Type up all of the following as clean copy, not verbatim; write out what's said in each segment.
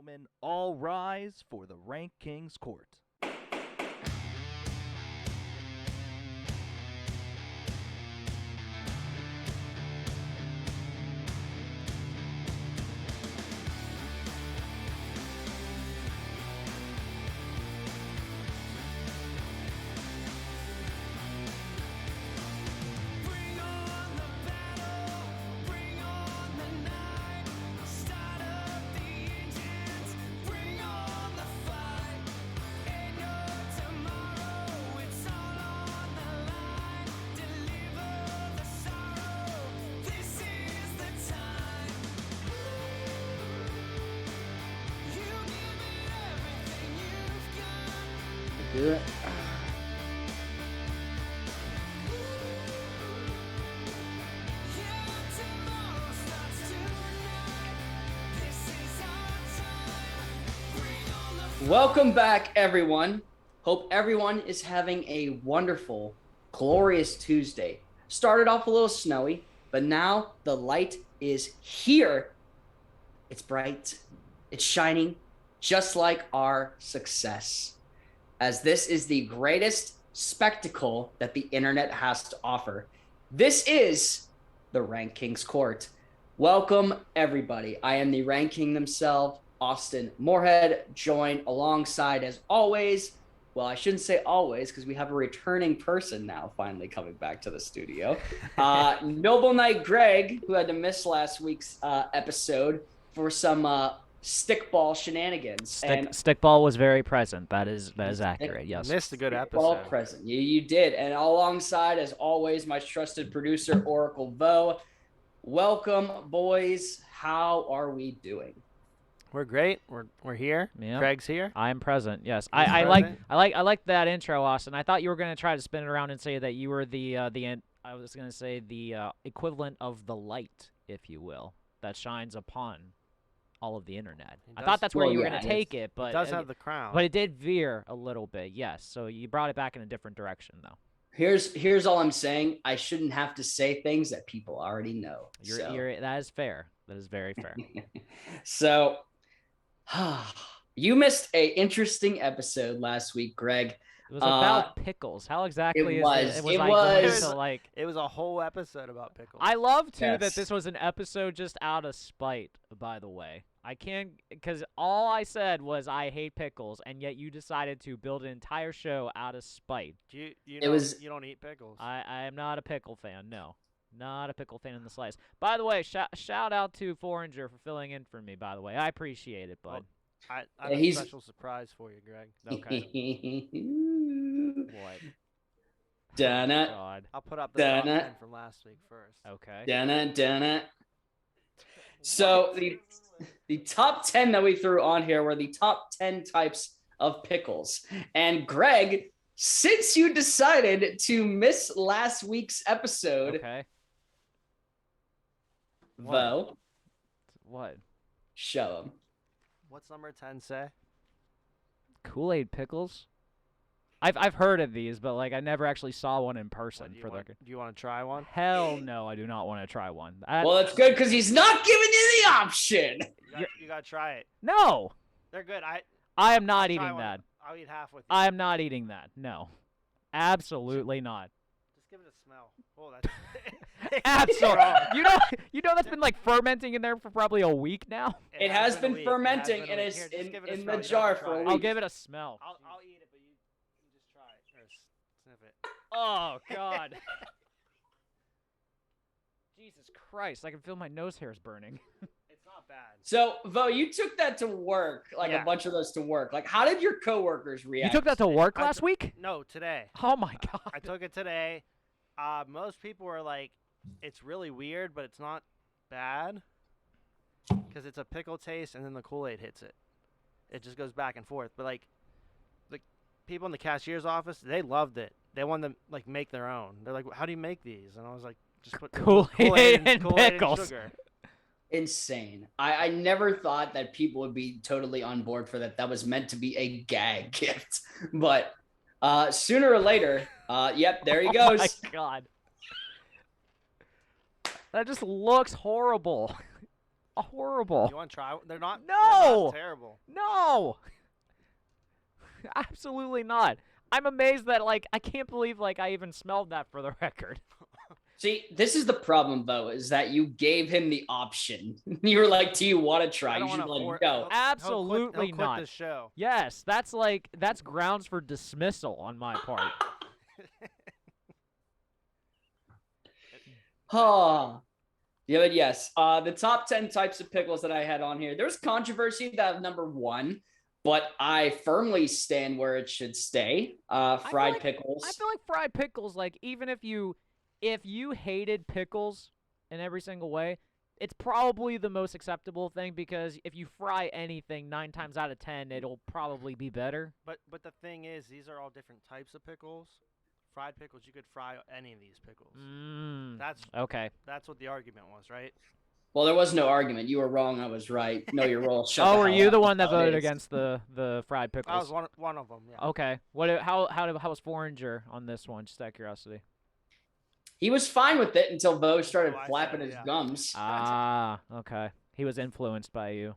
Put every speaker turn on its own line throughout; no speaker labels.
Gentlemen, all rise for the RankKing's court.
Do it. Welcome back, everyone. Hope everyone is having a wonderful, glorious Tuesday. Started off a little snowy, but now the light is here. It's bright. It's shining, just like our success. As this is the greatest spectacle that the internet has to offer. This is the RankKing's court. Welcome, everybody. I am the Rank King himself, Austin Moorhead, joined alongside, as always, well, I shouldn't say always, because we have a returning person now finally coming back to the studio. Noble Knight Greg, who had to miss last week's episode for some stickball shenanigans.
Stickball was very present. That is accurate. Yes.
Missed a good episode.
All present. You did. And alongside, as always, my trusted producer, Oracle Vo. Welcome, boys. How are we doing?
We're great. We're here.
Yeah.
Greg's here.
I'm present. Yes.
He's
I
present.
like that intro, Austin. I thought you were going to try to spin it around and say that you were the equivalent of the light, if you will, that shines upon all of the internet. I thought that's where you were going to take it, but
It does have the crown.
But it did veer a little bit. Yes. So you brought it back in a different direction, though.
Here's all I'm saying. I shouldn't have to say things that people already know.
That is fair. That is very fair.
So, you missed a interesting episode last week, Greg.
It was about pickles. How exactly
it was.
It
was a whole episode about pickles.
I love too that
Yes.
this was an episode just out of spite. By the way, I can't because all I said was I hate pickles, and yet you decided to build an entire show out of spite.
You don't eat pickles.
I am not a pickle fan. No, not a pickle fan in the slice. By the way, shout out to Foreigner for filling in for me. By the way, I appreciate it, bud.
I have a special surprise for you, Greg.
Okay. What?
Dun-it.
God.
I'll put up the top 10 from last week first.
Okay.
Dun-it. So the top 10 that we threw on here were the top 10 types of pickles. And Greg, since you decided to miss last week's episode,
Okay.
Vo,
What?
show him.
What's number 10 say?
Kool-Aid pickles? I've heard of these, but like I never actually saw one in person.
Do you want to try one?
Hell no, I do not want to try one.
Well, that's good because he's not giving you the option.
You gotta try it.
No,
They're good.
I am not
I'll try
eating
one.
that.
I'll eat half with you.
I am not eating that. No, absolutely not.
Just give it a smell. Oh, that's
Absolutely. You know that's been like fermenting in there for probably a week now.
It has been fermenting and it's in the jar for a week.
I'll give it a smell.
I'll eat it, but you just try it or sniff it.
Oh God. Jesus Christ! I can feel my nose hairs burning.
It's not bad.
So, Vo, you took that to work, like
Yeah.
a bunch of those to work. Like, how did your coworkers
You
react?
took that to work last week?
No, today.
Oh my God.
I took it today. Most people were like, it's really weird, but it's not bad because it's a pickle taste and then the Kool-Aid hits it. It just goes back and forth. But like the people in the cashier's office, they loved it. They wanted to like make their own. They're like, how do you make these? And I was like, just put
Kool-Aid and
Kool-Aid
pickles.
and sugar.
Insane. I never thought that people would be totally on board for that. That was meant to be a gag gift. But sooner or later, yep, there he goes.
Oh my God. That just looks horrible. horrible.
You want to try? They're not. They're
No!
not terrible.
No. Absolutely not. I'm amazed that I can't believe I even smelled that for the record.
See, this is the problem though, is that you gave him the option. You were like, "Do you want to
I
try?"
don't
You should
wanna
be
for-
like, "No."
he'll
Absolutely
quit
not.
the show.
Yes, that's grounds for dismissal on my part.
Oh, yeah, but yes. The top 10 types of pickles that I had on here. There's controversy that number 1, but I firmly stand where it should stay. Fried pickles.
I feel like fried pickles, even if you hated pickles in every single way, it's probably the most acceptable thing because if you fry anything 9 times out of 10, it'll probably be better.
But the thing is, these are all different types of pickles. Fried pickles, you could fry any of these pickles. That's
Okay.
That's what the argument was, right?
Well, there was no argument. You were wrong. I was right. No, you're wrong. Shut
Oh,
the
were
hell
you
up.
the one that
That's how it
voted
is.
against the fried pickles?
I was one of them. Yeah.
Okay. How was Foreigner on this one? Just out of curiosity.
He was fine with it until Bo started
Oh, I
flapping
said,
his
yeah.
gums.
Ah, okay. He was influenced by you.
Here,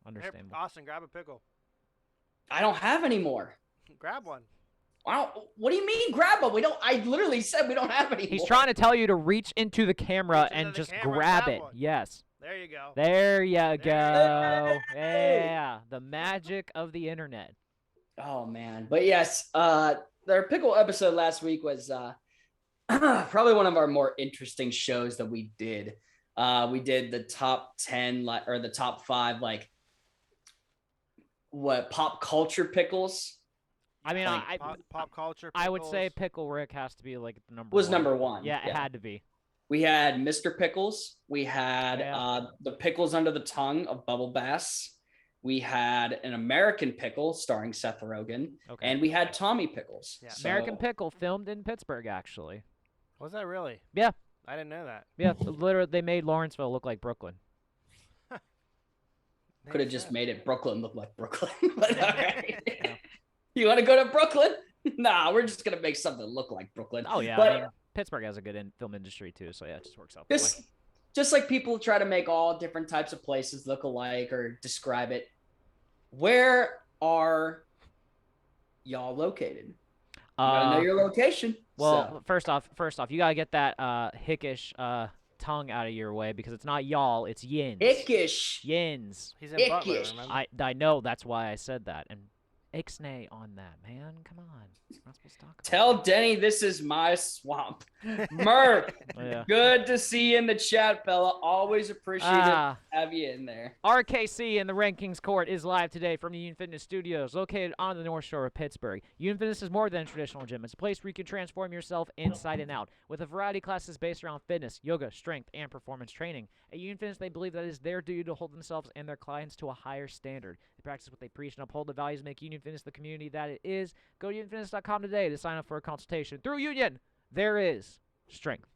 Understandable.
Austin, grab a pickle.
I don't have any more.
Grab one.
What do you mean grab them? We don't. I literally said we don't have any.
He's
more.
trying to tell you to reach into the camera
Reach into
and
the
just
camera and
grab
grab
it.
one.
Yes.
There you go.
There you
There
go.
you go.
Yeah, the magic of the internet.
Oh man, but yes, their pickle episode last week was probably one of our more interesting shows that we did. We did the top 10 or the top 5 pop culture pickles
I mean,
Like,
Pop culture.
I would say
pickles.
Pickle Rick has to be the number
was
one.
number 1.
Yeah, it had to be.
We had Mr. Pickles. We had
Yeah.
the pickles under the tongue of Bubble Bass. We had an American Pickle starring Seth Rogen,
Okay.
and we had Tommy Pickles.
Yeah.
So-
American Pickle filmed in Pittsburgh, actually.
Was that really?
Yeah.
I didn't know that.
Yeah, literally, they made Lawrenceville look like Brooklyn.
Could have
Makes
just
sense.
made it Brooklyn look like Brooklyn. But all right.
Yeah.
You want to go to Brooklyn? Nah, we're just gonna make something look like Brooklyn.
Oh yeah,
But
I mean, Pittsburgh has a good film industry too, so yeah, it just works out. That way.
just like people try to make all different types of places look alike or describe it. Where are y'all located? You gotta know your location.
Well, first off, you gotta get that hickish tongue out of your way because it's not y'all, it's yins.
Ickish.
Yins.
He's in Butler,
Ickish.
remember?
I know that's why I said that. And ixnay on that, man. Come on. We're not supposed to talk about
Tell Denny this is my swamp. Murph,
that. Yeah.
good to see you in the chat, fella. Always appreciate it.
Ah.
Have you in there.
RKC in the RankKing's Court is live today from the Union Fitness Studios, located on the North Shore of Pittsburgh. Union Fitness is more than a traditional gym. It's a place where you can transform yourself inside and out, with a variety of classes based around fitness, yoga, strength, and performance training. At Union Fitness, they believe that it is their duty to hold themselves and their clients to a higher standard. They practice what they preach and uphold the values that make Union Fitness the community that it is. Go to unionfitness.com today to sign up for a consultation. Through Union, there is strength.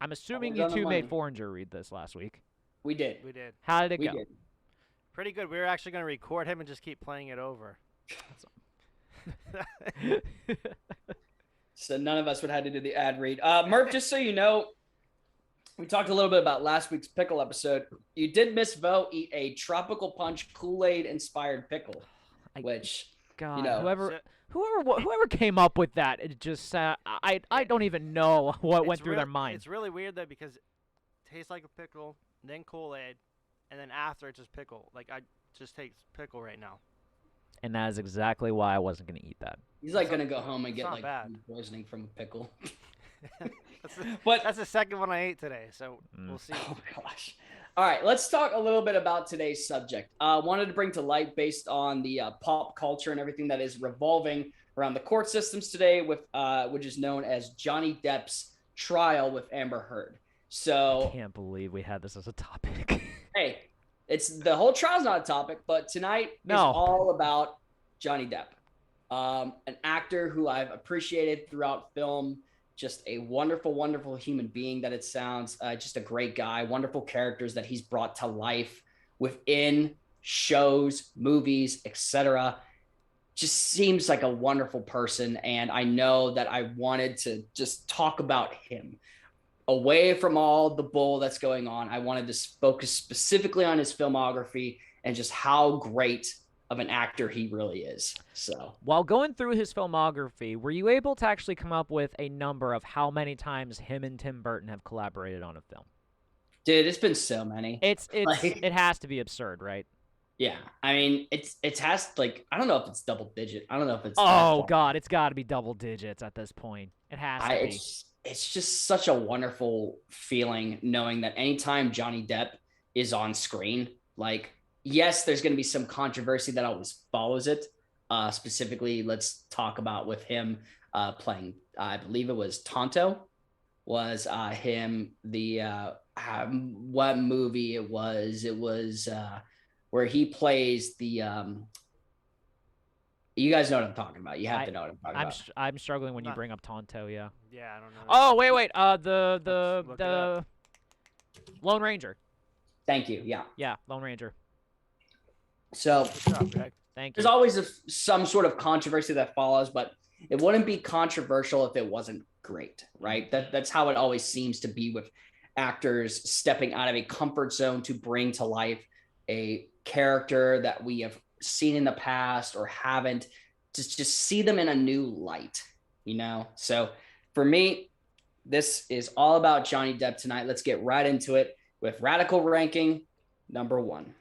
I'm assuming
Always
you
on the
two made
money.
Foreigner read this last week.
We did.
We did.
How did it
We
go?
did.
Pretty good. We were actually going to record him and just keep playing it over.
So none of us would have to do the ad read. Murph, just so you know, we talked a little bit about last week's pickle episode. You did miss Vo eat a tropical punch Kool-Aid inspired pickle, which
God,
know,
whoever came up with that, it just I don't even know what went
It's
through their
real-
mind.
It's really weird though because it tastes like a pickle, then Kool-Aid, and then after it's just pickle. Like I just taste pickle right now.
And that is exactly why I wasn't gonna eat that.
he's like gonna go home and
it's
get
not
like
bad.
food poisoning from a pickle.
But that's the second one I ate today, so
Mm.
we'll see.
Oh gosh. All right, let's talk a little bit about today's subject. Wanted to bring to light based on the pop culture and everything that is revolving around the court systems today, with which is known as Johnny Depp's trial with Amber Heard. So,
Can't believe we had this as a topic.
hey, it's the whole trial's not a topic, but tonight is
No.
all about Johnny Depp, an actor who I've appreciated throughout film. Just a wonderful, wonderful human being that it sounds. Just a great guy. Wonderful characters that he's brought to life within shows, movies, etc. Just seems like a wonderful person, and I know that I wanted to just talk about him. away from all the bull that's going on. I wanted to focus specifically on his filmography and just how great of an actor he really is. So,
while going through his filmography, were you able to actually come up with a number of how many times him and Tim Burton have collaborated on a film?
dude, it's been so many.
It has to be absurd, right?
Yeah, I mean, it has like I don't know if it's double digit. I don't know if it's.
Oh God, it's got to be double digits at this point. It has to be.
It's just such a wonderful feeling knowing that anytime Johnny Depp is on screen, like yes, there's going to be some controversy that always follows it. Specifically, let's talk about with him playing. I believe it was Tonto. Was him the what movie it was? It was where he plays the you guys know what I'm talking about. You have to know what I'm talking about.
I'm struggling when you bring up Tonto, yeah.
Yeah, I don't know.
Oh, wait. The
Look it up.
Lone Ranger.
Thank you. Yeah.
Yeah, Lone Ranger.
So
Good job, Greg.
Thank you.
there's always some sort of controversy that follows, but it wouldn't be controversial if it wasn't great, right? That's how it always seems to be with actors stepping out of a comfort zone to bring to life a character that we have seen in the past or haven't, just see them in a new light, you know? So for me, this is all about Johnny Depp tonight. Let's get right into it with Radical Ranking number 1.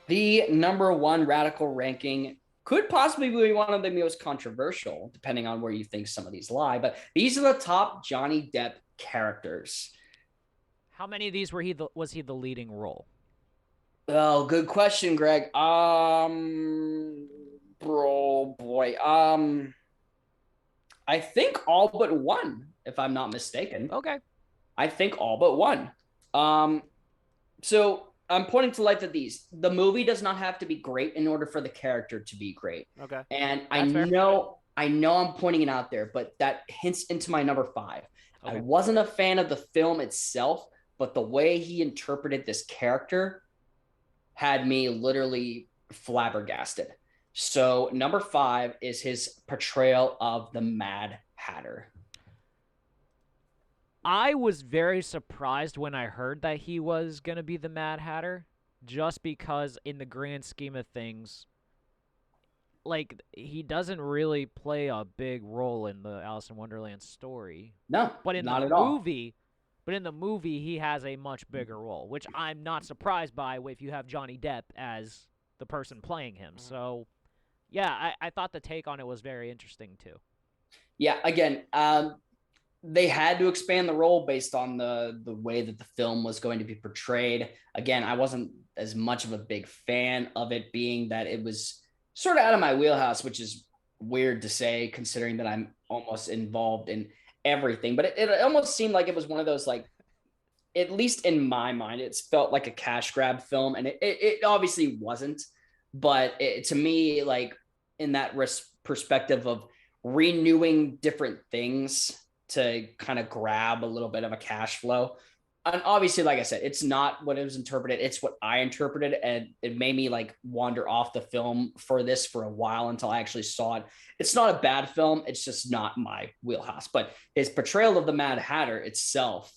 The number 1 Radical Ranking could possibly be one of the most controversial, depending on where you think some of these lie. But these are the top Johnny Depp characters.
How many of these was he the leading role?
Oh, good question, Greg. Bro, boy. I think all but one, if I'm not mistaken.
Okay.
I think all but one. So I'm pointing to light that the movie does not have to be great in order for the character to be great.
Okay.
And
That's fair.
I know I'm pointing it out there, but that hints into my number 5.
Okay.
I wasn't a fan of the film itself, but the way he interpreted this character had me literally flabbergasted. So number 5 is his portrayal of the Mad Hatter.
I was very surprised when I heard that he was going to be the Mad Hatter, just because in the grand scheme of things, like, he doesn't really play a big role in the Alice in Wonderland story.
No,
But in
not
the
at all.
movie, he has a much bigger role, which I'm not surprised by if you have Johnny Depp as the person playing him. So, yeah, I thought the take on it was very interesting too.
Yeah, again, they had to expand the role based on the way that the film was going to be portrayed. Again, I wasn't as much of a big fan of it, being that it was sort of out of my wheelhouse, which is weird to say considering that I'm almost involved in everything. But it almost seemed like it was one of those, like, at least in my mind, it felt like a cash grab film, and it obviously wasn't. But to me, like, in that perspective of renewing different things to kind of grab a little bit of a cash flow. And obviously, like I said, it's not what it was interpreted. It's what I interpreted. And it made me like wander off the film for a while until I actually saw it. It's not a bad film. It's just not my wheelhouse. But his portrayal of the Mad Hatter itself,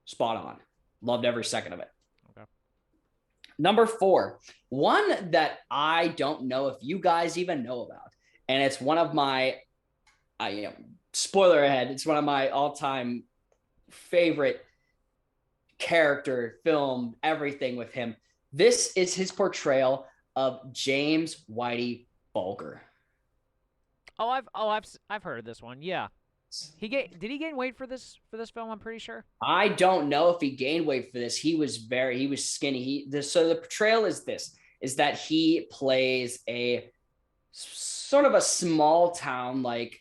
spot on. Loved every second of it.
Okay.
Number 4, one that I don't know if you guys even know about. And it's one of my, spoiler ahead, it's one of my all-time favorite character, film, everything with him. This is his portrayal of James Whitey Bulger.
I've heard of this one. Yeah. Did he gain weight for this film? I'm pretty sure.
I don't know if he gained weight for this. He was skinny. So the portrayal is that he plays a sort of a small town, like,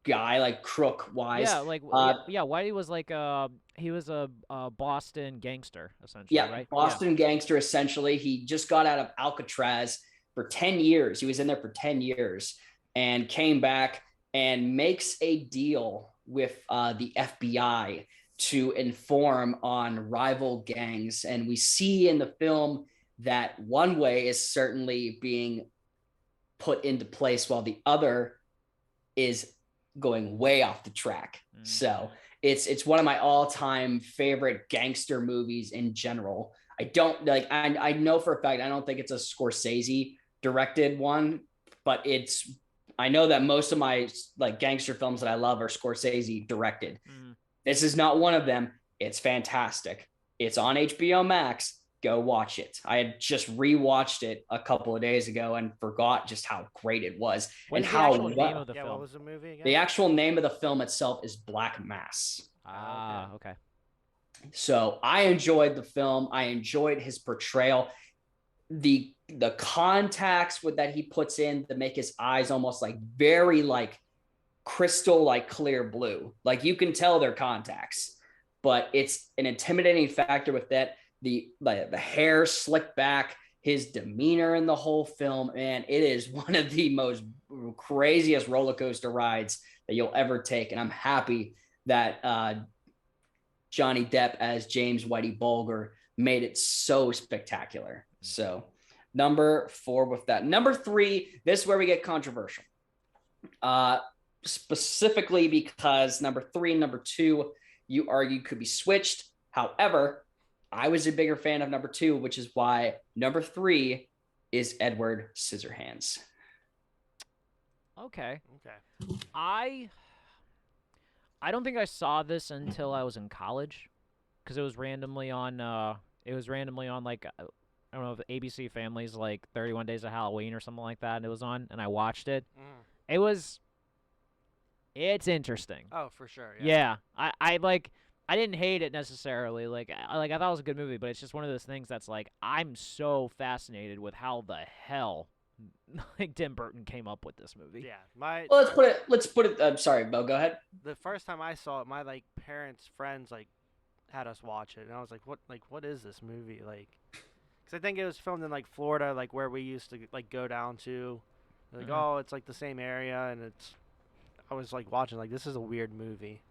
guy, like crook wise.
Yeah, like Whitey was like he was a Boston gangster essentially, right?
Boston gangster essentially. He just got out of Alcatraz for 10 years. He was in there for 10 years and came back and makes a deal with the FBI to inform on rival gangs. And we see in the film that one way is certainly being put into place while the other is going way off the track. So it's one of my all-time favorite gangster movies in general. I don't like, I know for a fact, I don't think it's a Scorsese directed one, but I know that most of my like gangster films that I love are Scorsese directed. This is not one of them. It's fantastic. It's on HBO Max. Go watch it. I had just rewatched it a couple of days ago and forgot just how great it was.
What
and
is
how
the actual name of the film?
What was the movie again?
The actual name of the film itself is Black Mass.
Okay.
So I enjoyed the film. I enjoyed his portrayal. The contacts that he puts in to make his eyes almost like very like crystal, like clear blue. Like you can tell they're contacts, but it's an intimidating factor with that. The hair slicked back, his demeanor in the whole film, man, it is one of the most craziest roller coaster rides that you'll ever take. And I'm happy that Johnny Depp as James Whitey Bulger made it so spectacular. So number 4 with that. Number 3, this is where we get controversial. Specifically because number 3 and number 2, you argue could be switched. However, I was a bigger fan of number 2, which is why number 3 is Edward Scissorhands.
Okay. I don't think I saw this until I was in college, because it was randomly on. Like I don't know if ABC Family's like 31 Days of Halloween or something like that. And it was on, and I watched it. It's interesting.
Oh, for sure.
Yeah. I didn't hate it necessarily. I thought it was a good movie, but it's just one of those things that's like I'm so fascinated with how the hell like Tim Burton came up with this movie.
Yeah.
Well, let's put it. I'm sorry, Bo. Go ahead.
The first time I saw it, my like parents' friends like had us watch it, and I was like, what is this movie like? Because I think it was filmed in like Florida, like where we used to like go down to. Like, oh, it's like the same area, and I was like watching like this is a weird movie.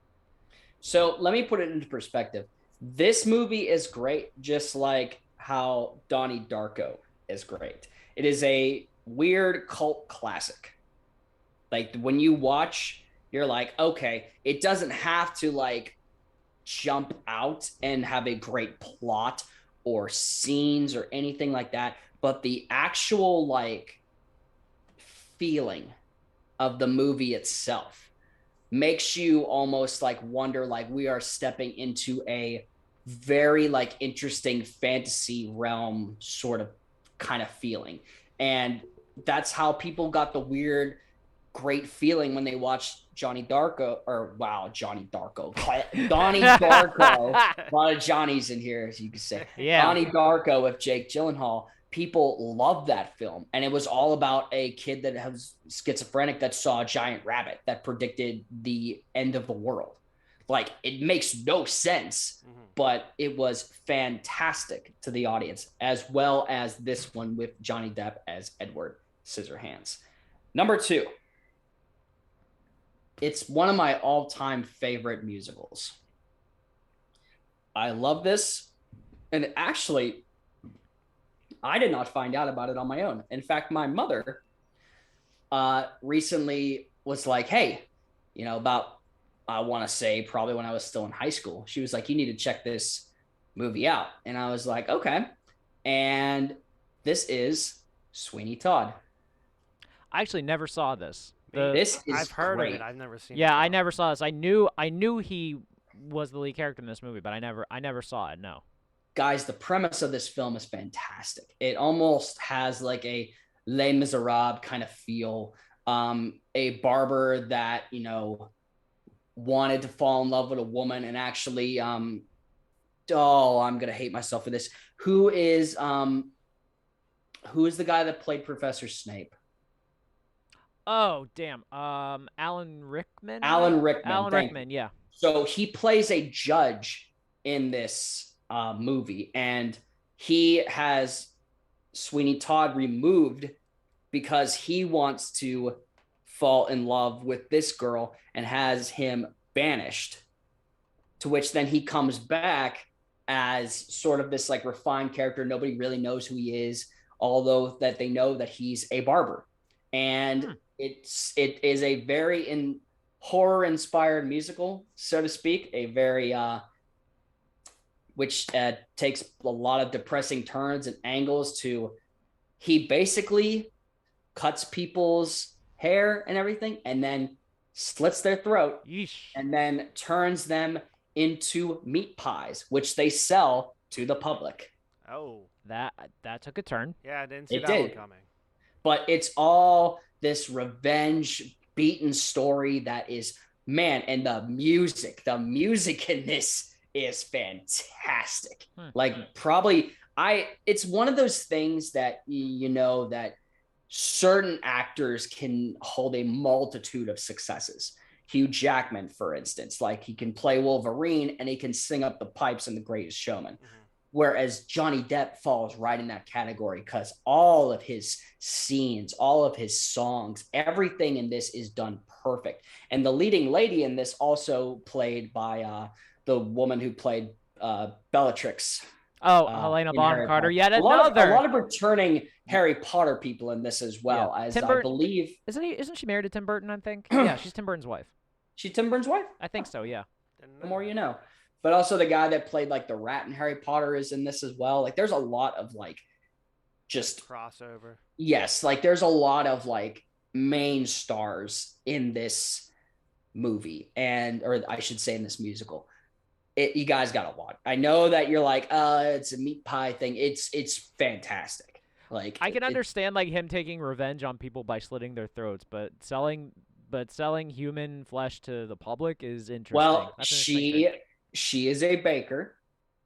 So let me put it into perspective. This movie is great, just like how Donnie Darko is great. It is a weird cult classic. Like when you watch, you're like, okay, it doesn't have to like jump out and have a great plot or scenes or anything like that, but the actual like feeling of the movie itself makes you almost like wonder, like we are stepping into a very like interesting fantasy realm sort of kind of feeling. And that's how people got the weird, great feeling when they watched Donnie Darko. A lot of Johnnies in here, as you could say.
Yeah.
Donnie Darko with Jake Gyllenhaal. People loved that film, and it was all about a kid that was schizophrenic that saw a giant rabbit that predicted the end of the world. Like, it makes no sense, but it was fantastic to the audience, as well as this one with Johnny Depp as Edward Scissorhands. Number 2, it's one of my all-time favorite musicals. I love this, and actually, I did not find out about it on my own. In fact, my mother recently was like, hey, I want to say probably when I was still in high school, she was like, you need to check this movie out. And I was like, okay. And this is Sweeney Todd.
I actually never saw this.
This is
I've heard
great.
of it. I've never seen it.
Yeah, I never saw this. I knew he was the lead character in this movie, but I never saw it. No.
Guys, the premise of this film is fantastic. It almost has like a Les Miserables kind of feel. A barber that, wanted to fall in love with a woman and actually, I'm going to hate myself for this. Who is the guy that played Professor Snape?
Oh, damn. Alan Rickman?
Alan Rickman.
Alan Rickman, yeah.
So he plays a judge in this movie, and he has Sweeney Todd removed because he wants to fall in love with this girl and has him banished, to which then he comes back as sort of this like refined character. Nobody really knows who he is, although that they know that he's a barber. And it is a very horror inspired musical, so to speak, a very which takes a lot of depressing turns and angles to he basically cuts people's hair and everything and then slits their throat.
Yeesh.
And then turns them into meat pies, which they sell to the public.
Oh,
That took a turn.
yeah, I didn't see
It
that one
did.
coming.
But it's all this revenge beaten story that is, man, and the music in this is fantastic. Like probably it's one of those things that that certain actors can hold a multitude of successes. Hugh Jackman, for instance, like he can play Wolverine and he can sing up the pipes in The Greatest Showman. Whereas Johnny Depp falls right in that category because all of his scenes, all of his songs, everything in this is done perfect. And the leading lady in this also played by the woman who played Bellatrix.
Helena Bonham Carter, yet
a
another.
lot of returning Harry Potter people in this as well, as I believe.
Isn't she married to Tim Burton, I think? Yeah, she's Tim Burton's wife.
She's Tim Burton's wife?
I think so, yeah.
The more you know. But also the guy that played like the rat in Harry Potter is in this as well. Like there's a lot of like just
crossover.
Yes, like there's a lot of like main stars in this movie, or I should say in this musical. You guys gotta watch. I know that you're like, it's a meat pie thing. It's fantastic. Like
I can understand like him taking revenge on people by slitting their throats, but selling human flesh to the public is interesting.
Well, she is a baker,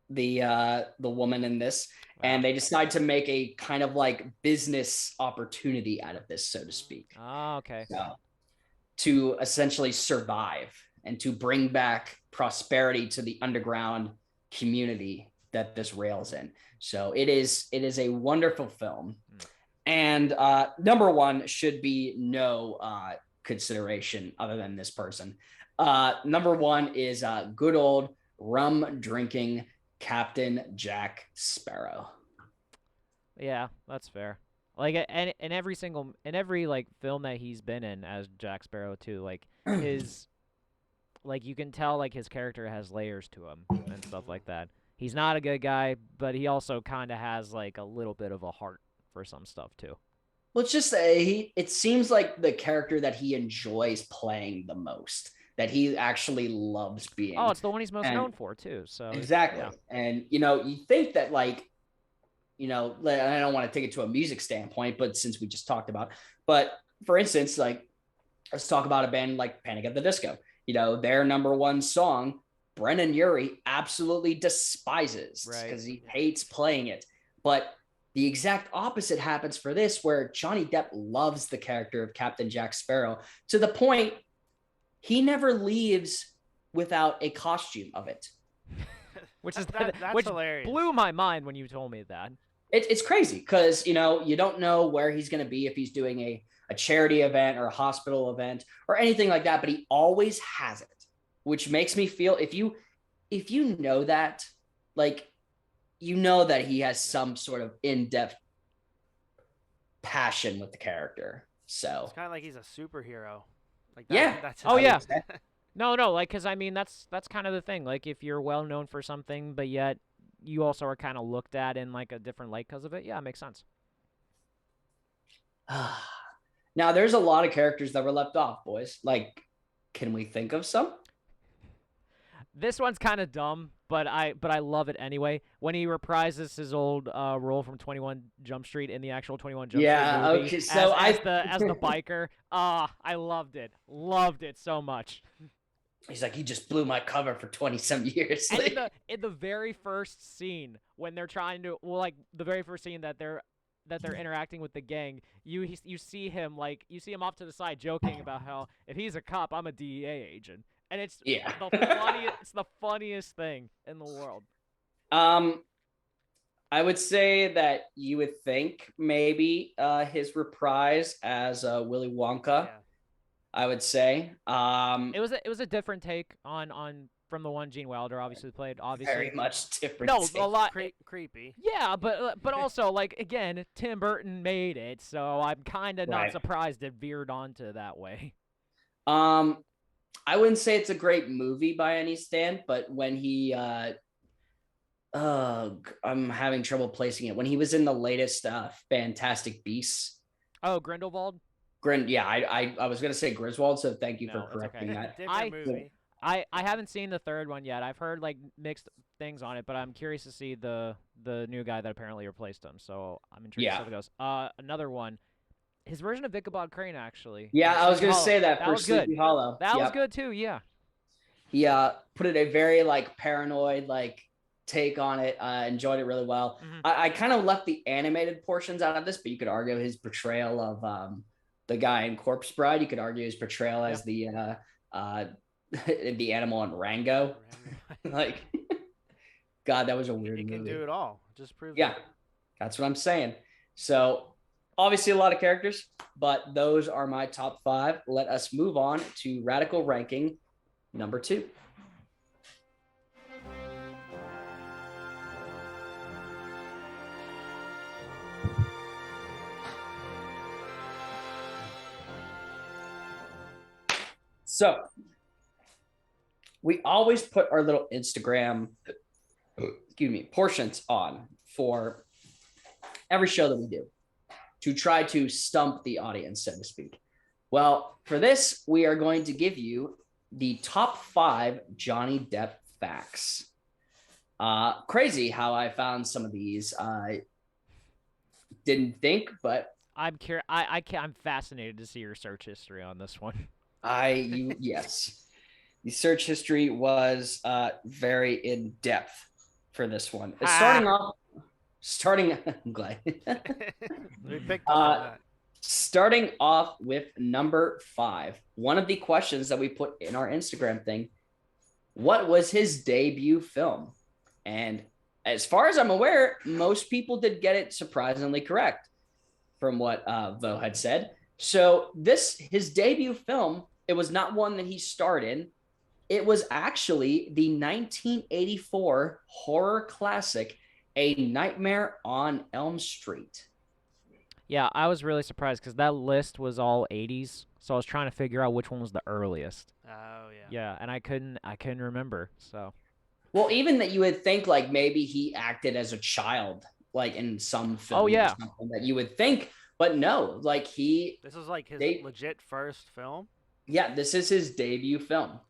the woman in this, and they decide to make a kind of like business opportunity out of this, so to speak.
Oh, okay.
So, to essentially survive and to bring back prosperity to the underground community that this rails in. So it is a wonderful film. And number one should be no consideration other than this person. Number one is good old rum drinking Captain Jack Sparrow.
Yeah, that's fair. Like in every like film that he's been in as Jack Sparrow too, like his like you can tell like his character has layers to him and stuff like that. He's not a good guy, but he also kind of has like a little bit of a heart for some stuff too.
Let's just say it seems like the character that he enjoys playing the most, that he actually loves being.
Oh, it's the one he's most known for too. So
exactly.
Yeah.
And you think that like, I don't want to take it to a music standpoint, but since we just talked about, but for instance, like let's talk about a band like Panic at the Disco. Their number one song, Brennan Urie absolutely despises because he hates playing it. But the exact opposite happens for this, where Johnny Depp loves the character of Captain Jack Sparrow to the point he never leaves without a costume of it.
Which is
that's hilarious.
Blew my mind when you told me that.
It's crazy because you don't know where he's going to be, if he's doing a charity event or a hospital event or anything like that, but he always has it, which makes me feel if you know that, like that he has some sort of in-depth passion with the character. So
it's kind of like he's a superhero. Like
that's
No, like because I mean that's kind of the thing. Like if you're well known for something, but yet you also are kind of looked at in like a different light because of it. Yeah, it makes sense.
Now there's a lot of characters that were left off, boys. Like, can we think of some?
This one's kind of dumb, but I love it anyway. When he reprises his old role from 21 Jump Street in the actual 21 Jump Street movie,
okay. So
as the biker, I loved it so much.
He's like, he just blew my cover for 20-some years.
And in the very first scene when they're trying to, the very first scene that they're interacting with the gang, you see him off to the side joking about how if he's a cop, I'm a DEA agent. And it's the funniest thing in the world.
I would say that you would think maybe his reprise as Willy Wonka.
Yeah.
I would say
it was a different take on from the one Gene Wilder obviously played. Obviously,
Very much different.
no,
take.
a lot.
Creepy.
Yeah, but also like again, Tim Burton made it, so I'm kind of not
Right.
surprised it veered onto that way.
I wouldn't say it's a great movie by any stand, but when he I'm having trouble placing it. When he was in the latest Fantastic Beasts.
Oh, Grindelwald.
Yeah, I was gonna say Griswold, so thank you
No,
for
it's
correcting
okay.
that.
Different movie.
I haven't seen the third one yet. I've heard like mixed things on it, but I'm curious to see the new guy that apparently replaced him. So I'm intrigued to see how it goes. Another one, his version of Ichabod Crane actually.
Yeah, I was gonna say that
That
for
was good.
Sleepy Hollow.
That was good too. Yeah.
He put it a very like paranoid like take on it. Enjoyed it really well.
Mhm.
I kind of left the animated portions out of this, but you could argue his portrayal of the guy in Corpse Bride. You could argue his portrayal as the the animal in Rango. Like, God, that was a weird
He
movie.
can do it all. Just prove
Yeah, that's what I'm saying. So obviously a lot of characters, but those are my top 5. Let us move on to radical ranking number 2. So we always put our little Instagram, portions on for every show that we do to try to stump the audience, so to speak. Well, for this, we are going to give you the top 5 Johnny Depp facts. Crazy how I found some of these. I didn't think, but
I'm curious. I'm fascinated to see your search history on this one.
yes. The search history was very in depth for this one. I'm glad.
We picked up on that.
Starting off with number 5, one of the questions that we put in our Instagram thing, what was his debut film? And as far as I'm aware, most people did get it surprisingly correct from what Vo had said. So his debut film, it was not one that he starred in. It was actually the 1984 horror classic, A Nightmare on Elm Street.
Yeah, I was really surprised because that list was all 80s, so I was trying to figure out which one was the earliest.
Oh yeah.
Yeah, and I couldn't remember. So.
Well, even that you would think like maybe he acted as a child, like in some film.
Oh yeah.
Or something that you would think, but no, like
This is like his legit first film.
Yeah, this is his debut film.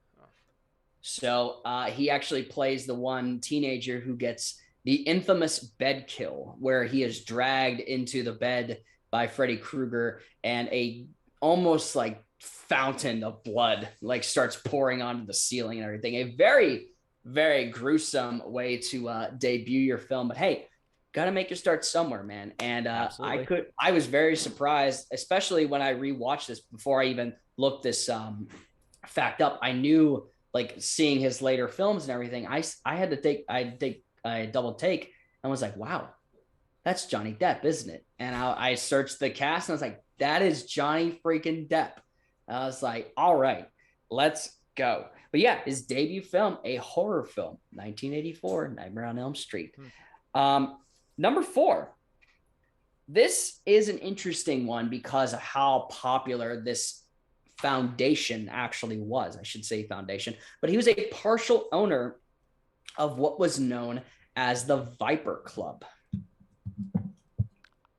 So he actually plays the one teenager who gets the infamous bed kill, where he is dragged into the bed by Freddy Krueger and a almost like fountain of blood like starts pouring onto the ceiling and everything. A very, very gruesome way to debut your film. But hey, got to make your start somewhere, man. And I was very surprised, especially when I rewatched this before I even looked this fact up. I knew, like, seeing his later films and everything, I double take and was like, wow, that's Johnny Depp, isn't it? And I searched the cast and I was like, that is Johnny freaking Depp. And I was like, all right, let's go. But yeah, his debut film, a horror film, 1984, Nightmare on Elm Street. Number 4. This is an interesting one because of how popular this foundation actually was. I should say foundation, but he was a partial owner of what was known as the Viper Club.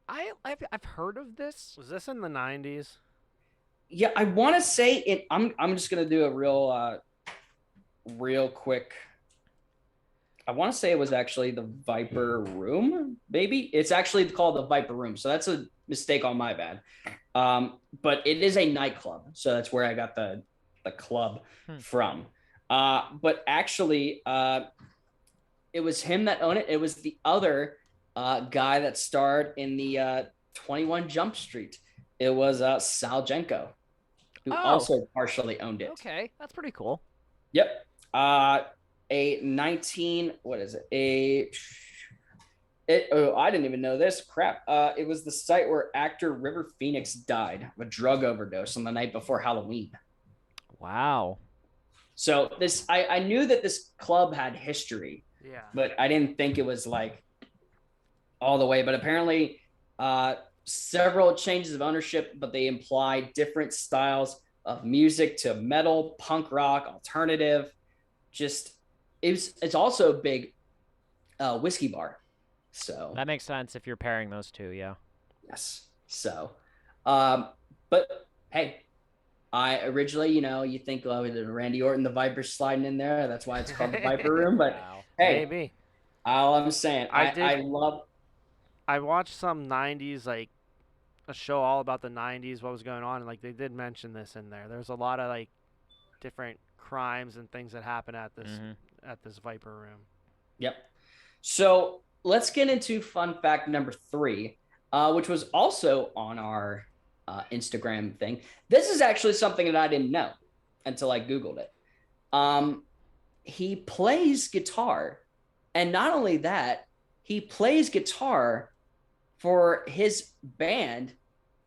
I've heard of this.
Was this in the 90s?
Yeah, I want to say it. I'm just gonna do a real quick. I want to say it was actually the Viper Room. Maybe it's actually called the Viper Room. So that's a mistake on my bad. But it is a nightclub, so that's where I got the club from. But actually, it was him that owned it. It was the other guy that starred in the 21 Jump Street. It was Saljenko, who also partially owned it.
Okay, that's pretty cool.
Yep. I didn't even know this. Crap. It was the site where actor River Phoenix died of a drug overdose on the night before Halloween.
Wow.
So I knew that this club had history,
Yeah.
but I didn't think it was like all the way. But apparently, several changes of ownership, but they imply different styles of music to metal, punk rock, alternative. Just it's also a big whiskey bar. So
That makes sense if you're pairing those two, yeah.
yes. So, but hey, I originally, you think, oh, Randy Orton, the Viper sliding in there. That's why it's called the Viper Room. But
Wow.
hey,
Maybe.
all I'm saying,
I did-
I love.
I watched some '90s like a show all about the '90s, what was going on, and like they did mention this in there. There's a lot of like different crimes and things that happen at this Viper Room.
Yep. So let's get into fun fact number 3, which was also on our Instagram thing. This is actually something that I didn't know until I Googled it. He plays guitar, and not only that, he plays guitar for his band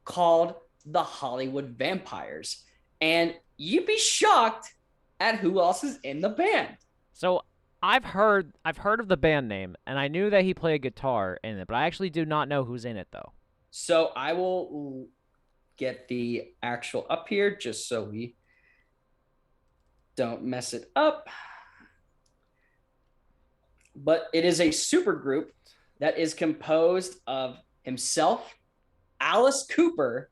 called the Hollywood Vampires. And you'd be shocked at who else is in the band.
So I've heard of the band name, and I knew that he played guitar in it, but I actually do not know who's in it though.
So I will get the actual up here just so we don't mess it up. But it is a super group that is composed of himself, Alice Cooper,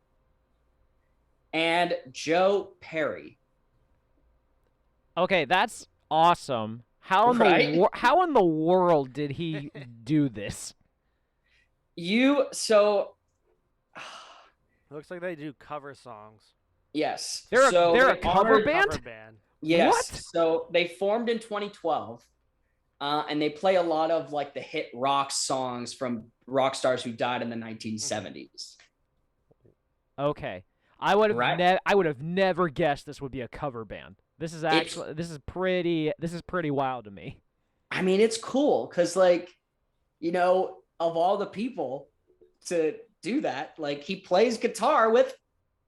and Joe Perry.
Okay, that's awesome. How in the world did he do this?
Looks like they do cover songs.
Yes.
They're a cover band?
Cover band.
Yes.
What?
So they formed in 2012, and they play a lot of like the hit rock songs from rock stars who died in the 1970s.
Okay, I would have
Right.
I would have never guessed this would be a cover band. This is actually this is pretty wild to me.
I mean, it's cool because of all the people to do that, like he plays guitar with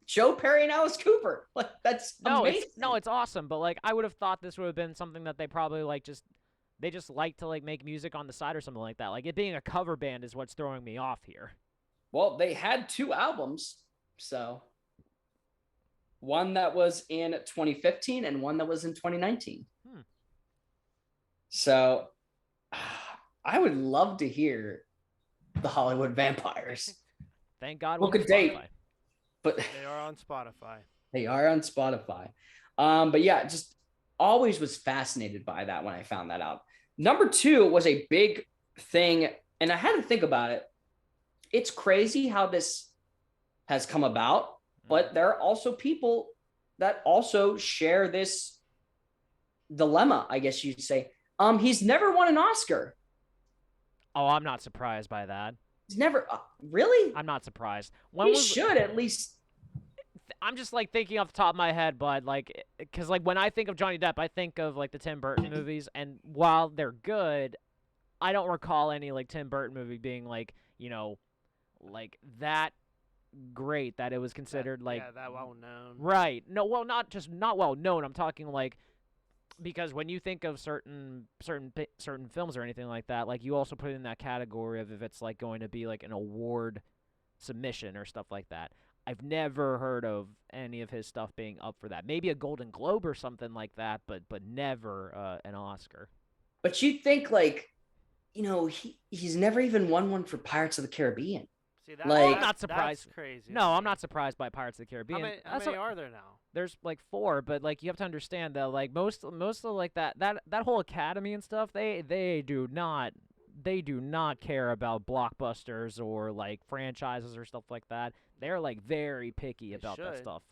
Joe Perry and Alice Cooper. Like that's amazing.
It's awesome, but like I would have thought this would have been something that they probably they just like to like make music on the side or something like that. Like it being a cover band is what's throwing me off here.
Well, they had 2 albums, so one that was in 2015 and one that was in 2019. So I would love to hear the Hollywood Vampires.
Thank God.
Book a date. But
They are on Spotify.
They are on Spotify. But yeah, just always was fascinated by that when I found that out. Number 2 was a big thing, and I had to think about it. It's crazy how this has come about, but there are also people that also share this dilemma, I guess you'd say. He's never won an Oscar.
Oh, I'm not surprised by that.
He's never really.
I'm not surprised.
He should at least.
I'm just like thinking off the top of my head, but like, because like when I think of Johnny Depp, I think of like the Tim Burton movies, and while they're good, I don't recall any like Tim Burton movie being like like that great that it was considered
that well known.
Right. No, well, not well known. I'm talking like because when you think of certain films or anything like that, like you also put it in that category of if it's like going to be like an award submission or stuff like that. I've never heard of any of his stuff being up for that. Maybe a Golden Globe or something like that, but never an Oscar.
But you'd think he's never even won one for Pirates of the Caribbean.
See,
I'm not surprised.
That's crazy.
No, I'm not surprised by Pirates of the Caribbean.
How many are there now?
There's like 4, but like you have to understand though, like most of like that whole Academy and stuff, they do not care about blockbusters or like franchises or stuff like that. They're like very picky about that stuff.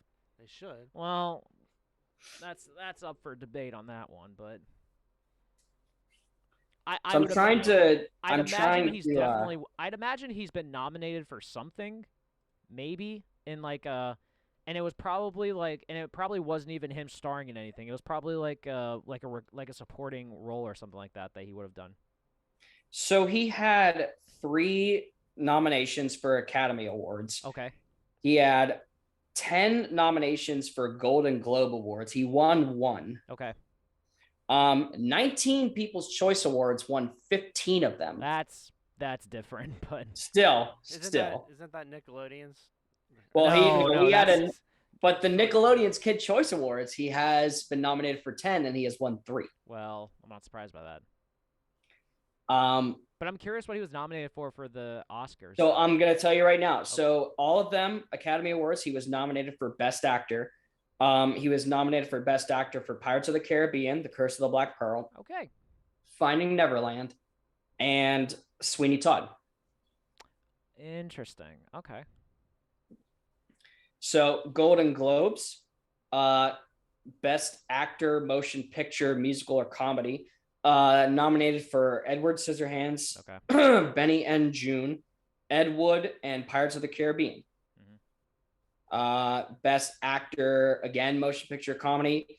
They should.
Well, that's up for debate on that one, but I'd imagine he's been nominated for something, maybe in like and it probably wasn't even him starring in anything. It was probably like a supporting role or something like that he would have done.
So he had 3 nominations for Academy Awards.
Okay.
He had 10 nominations for Golden Globe Awards. He won 1.
Okay.
19 People's Choice Awards, won 15 of them.
That's different, but
Still.
Isn't that Nickelodeon's?
Well, he had
that's-
but the Nickelodeon's Kid Choice Awards, he has been nominated for 10 and he has won 3.
Well, I'm not surprised by that.
Um,
But I'm curious what he was nominated for the Oscars.
so I'm gonna tell you right now. So all of them Academy Awards, he was nominated for Best Actor. He was nominated for Best Actor for Pirates of the Caribbean, The Curse of the Black Pearl,
Okay.
Finding Neverland, and Sweeney Todd.
Interesting. Okay.
So Golden Globes, Best Actor, Motion Picture, Musical, or Comedy, nominated for Edward Scissorhands,
Okay.
Benny and June, Ed Wood, and Pirates of the Caribbean. Best Actor, again, Motion Picture, Comedy,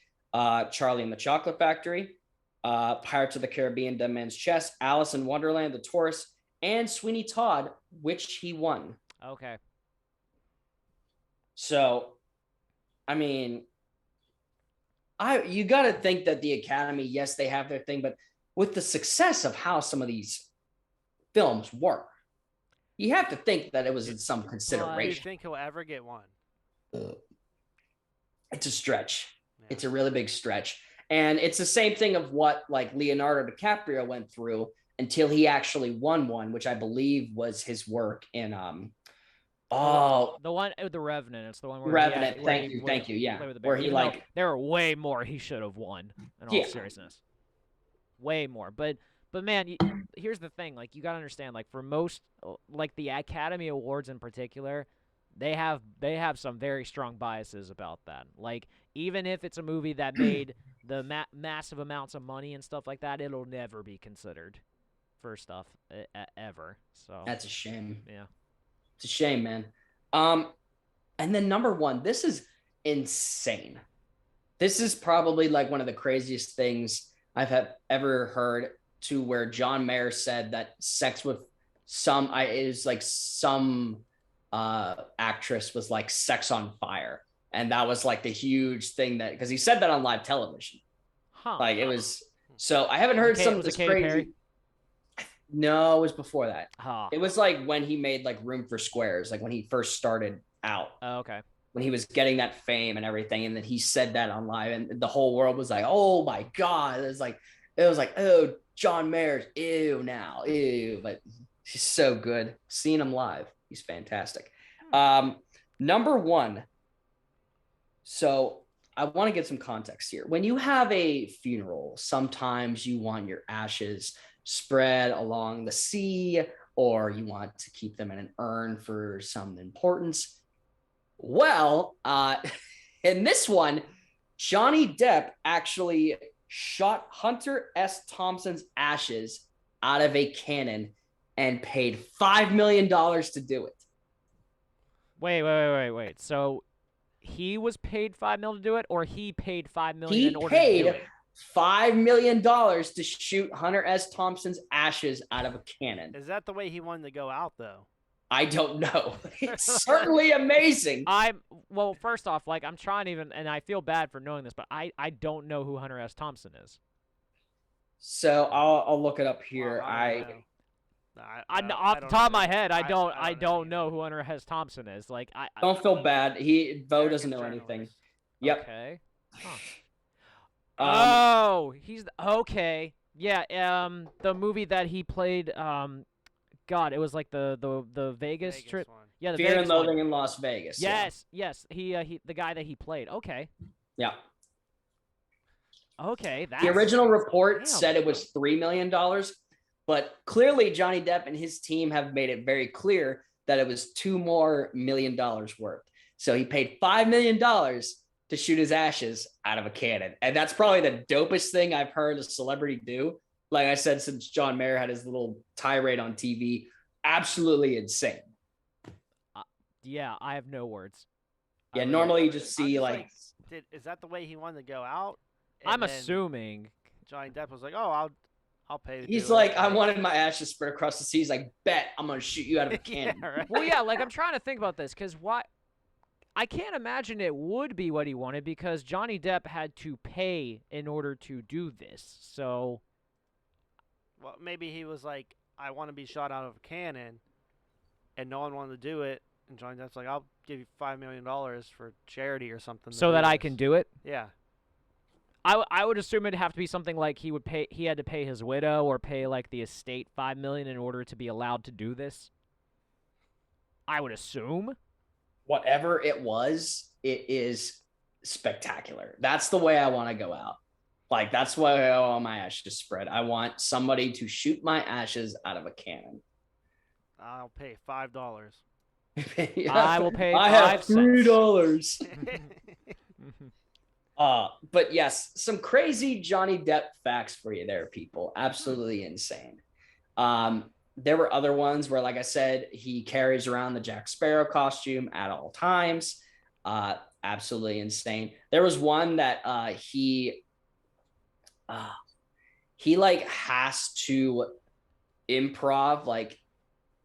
Charlie and the Chocolate Factory, Pirates of the Caribbean, Dead Man's Chest, Alice in Wonderland, The Tourist, and Sweeney Todd, which he won.
Okay.
So, I mean, you got to think that the Academy, yes, they have their thing, but with the success of how some of these films were, you have to think that it was in some
Do you
consideration.
think he'll ever get one?
It's a stretch.
Yeah.
It's a really big stretch. And it's the same thing of what like Leonardo DiCaprio went through until he actually won one, which I believe was his work in
the one The Revenant. It's the one where
Revenant.
Thank you.
Yeah,
Played with the
where
bear.
he
Even though
like
there are way more he should have won. In all
Yeah.
seriousness, way more. But man, here's the thing. Like you gotta understand. Like for most, like the Academy Awards in particular, they have some very strong biases about that. Like even if it's a movie that made the massive amounts of money and stuff like that, it'll never be considered for stuff ever. So
that's a shame.
yeah.
It's a shame, man. And then number one, this is insane. This is probably like one of the craziest things I've ever heard, to where John Mayer said that sex with some actress was like sex on fire. And that was like the huge thing that, because he said that on live television.
Huh.
Like it was, so I haven't heard some of this crazy. No, it was before that.
Huh.
It was like when he made like Room for Squares, like when he first started out.
Oh, okay.
When he was getting that fame and everything, and then he said that on live, and the whole world was like, "Oh my god!" It was like, "Oh, John Mayer's ew now, ew." But he's so good. Seeing him live, he's fantastic. Number one. So I want to get some context here. When you have a funeral, sometimes you want your ashes spread along the sea, or you want to keep them in an urn for some importance. Well, in this one, Johnny Depp actually shot Hunter S. Thompson's ashes out of a cannon and paid $5 million to do it.
Wait. So he was paid $5 million to do it, or he paid $5 million
He
in order to do
paid
it?
$5 million to shoot Hunter S. Thompson's ashes out of a cannon.
Is that the way he wanted to go out, though?
I don't know. It's certainly amazing.
Well, first off, like I'm trying and I feel bad for knowing this, but I don't know who Hunter S. Thompson is.
So I'll look it up here.
Off the top of my head, I don't know who Hunter S. Thompson is. Like I
don't feel bad. Bo doesn't know anything. Yep.
Okay. Huh. He's okay. Yeah. The movie that he played. God, it was like the Vegas trip.
One.
Yeah, the
Fear
Vegas
and Loathing
one.
in Las Vegas.
Yes. He the guy that he played. Okay.
Yeah.
Okay.
The original report
Damn.
said it was $3 million, but clearly Johnny Depp and his team have made it very clear that it was $2 more million worth. So he paid $5 million to shoot his ashes out of a cannon. And that's probably the dopest thing I've heard a celebrity do. Like I said, since John Mayer had his little tirade on TV, absolutely insane.
Yeah, I have no words.
Yeah, normally you just see like
is that the way he wanted to go out?
I'm
then
assuming
Johnny Depp was like, "Oh, I'll pay."
He's like, I wanted my ashes spread across the sea. He's like, bet I'm gonna shoot you out of a cannon.
Yeah, right.
Well, yeah, like I'm trying to think about this because why? I can't imagine it would be what he wanted because Johnny Depp had to pay in order to do this. So,
Well, maybe he was like, I want to be shot out of a cannon, and no one wanted to do it. And Johnny Depp's like, I'll give you $5 million for charity or something.
so that I can do it.
Yeah.
I would assume it'd have to be something like he had to pay his widow or pay like the estate $5 million in order to be allowed to do this. I would assume.
Whatever it was, it is spectacular. That's the way I want to go out. Like, that's why I want my ashes spread. I want somebody to shoot my ashes out of a cannon.
I'll pay $5.
I will pay
I
5
have
cents.
$3. But yes, some crazy Johnny Depp facts for you there, people. Absolutely insane. There were other ones where, like I said, he carries around the Jack Sparrow costume at all times. Absolutely insane. There was one that he like has to improv like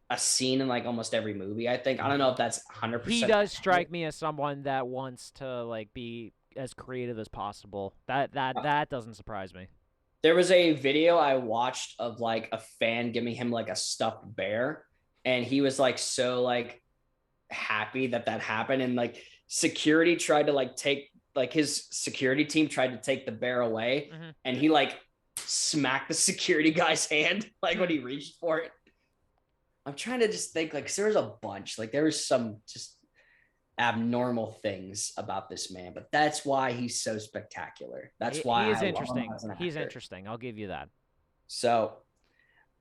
a scene in like almost every movie. I think. I don't know if that's 100%.
He does strike me as someone that wants to like be as creative as possible. That doesn't surprise me.
There was a video I watched of like a fan giving him like a stuffed bear, and he was like so like happy that happened, and like security tried to like take like his security team tried to take the bear away, and he like smacked the security guy's hand like when he reached for it. I'm trying to just think like 'cause there was a bunch, like there was some just abnormal things about this man, but that's why he's so spectacular. That's why
he is
I love him
interesting.
as an
He's
actor.
interesting. I'll give you that.
So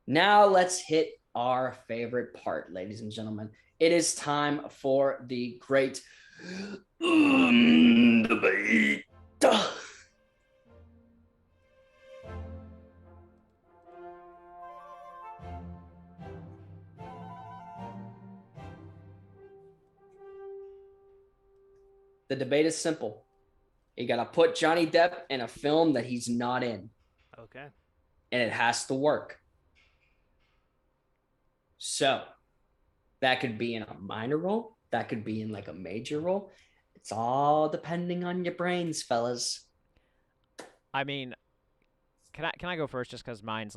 now let's hit our favorite part, ladies and gentlemen. It is time for the great debate. The debate is simple. You got to put Johnny Depp in a film that he's not in,
Okay.
and it has to work. So that could be in a minor role. That could be in like a major role. It's all depending on your brains, fellas.
I mean, can I go first just because mine's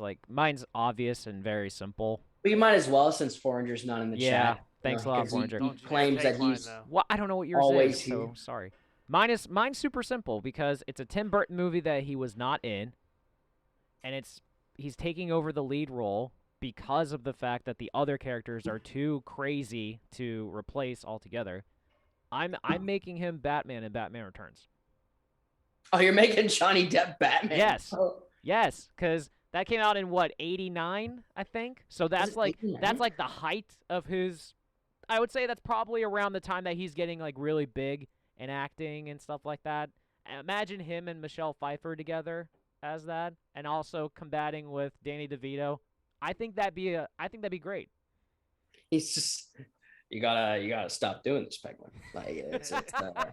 obvious and very simple.
But you might as well, since Foranger's not in the
Yeah,
chat.
thanks a lot,
'cause he
Foranger.
Don't you
claims
take
that
mine,
he's
though.
Well, I don't know what yours
always
is,
here.
so sorry. Mine's super simple because it's a Tim Burton movie that he was not in, and he's taking over the lead role because of the fact that the other characters are too crazy to replace altogether. I'm making him Batman in Batman Returns.
Oh, you're making Johnny Depp Batman?
Yes.
Oh,
Yes, because that came out in what, 89, I think. So that's
it
like
89?
the height of his. I would say that's probably around the time that he's getting like really big in acting and stuff like that. Imagine him and Michelle Pfeiffer together as that, and also combating with Danny DeVito. I think that'd be great.
he's just you gotta stop doing this, Penguin. Like it's I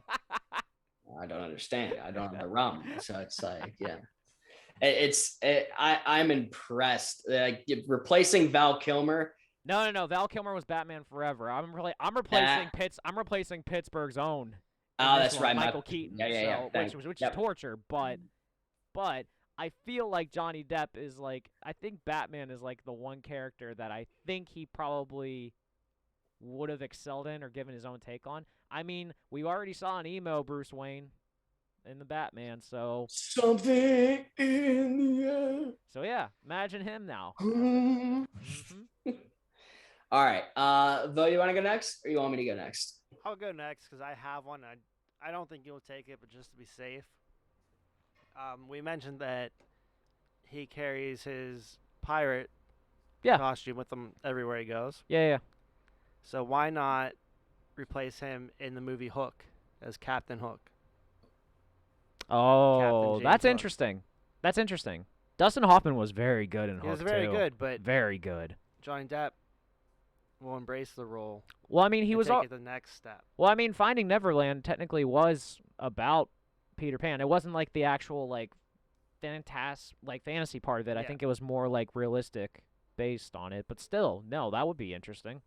don't understand. I don't have the rum, so it's like yeah. I'm impressed. Like replacing Val Kilmer.
No. Val Kilmer was Batman Forever. I'm replacing Pittsburgh's own. in
Oh,
this
that's
one,
right,
Michael Keaton.
yeah.
Which
Yep.
is torture, but I feel like Johnny Depp is like, I think Batman is like the one character that I think he probably would have excelled in or given his own take on. I mean, we already saw an emo Bruce Wayne in the Batman, so
Something in the air.
yeah, imagine him now.
All right. Vo, you want to go next, or you want me to go next?
I'll go next because I have one. I don't think you'll take it, but just to be safe. We mentioned that he carries his pirate costume with him everywhere he goes.
Yeah.
So why not replace him in the movie Hook as Captain Hook?
Oh,
James
that's
Hook.
interesting. That's interesting. Dustin Hoffman was very good in Hook.
He was very
too.
good, but
Very good.
Johnny Depp will embrace the role.
Well, I mean, he
and
was
take it the next step.
Well, I mean, Finding Neverland technically was about Peter Pan. It wasn't like the actual like fantasy part of it. I
Yeah.
think it was more like realistic based on it. But still, no, that would be interesting.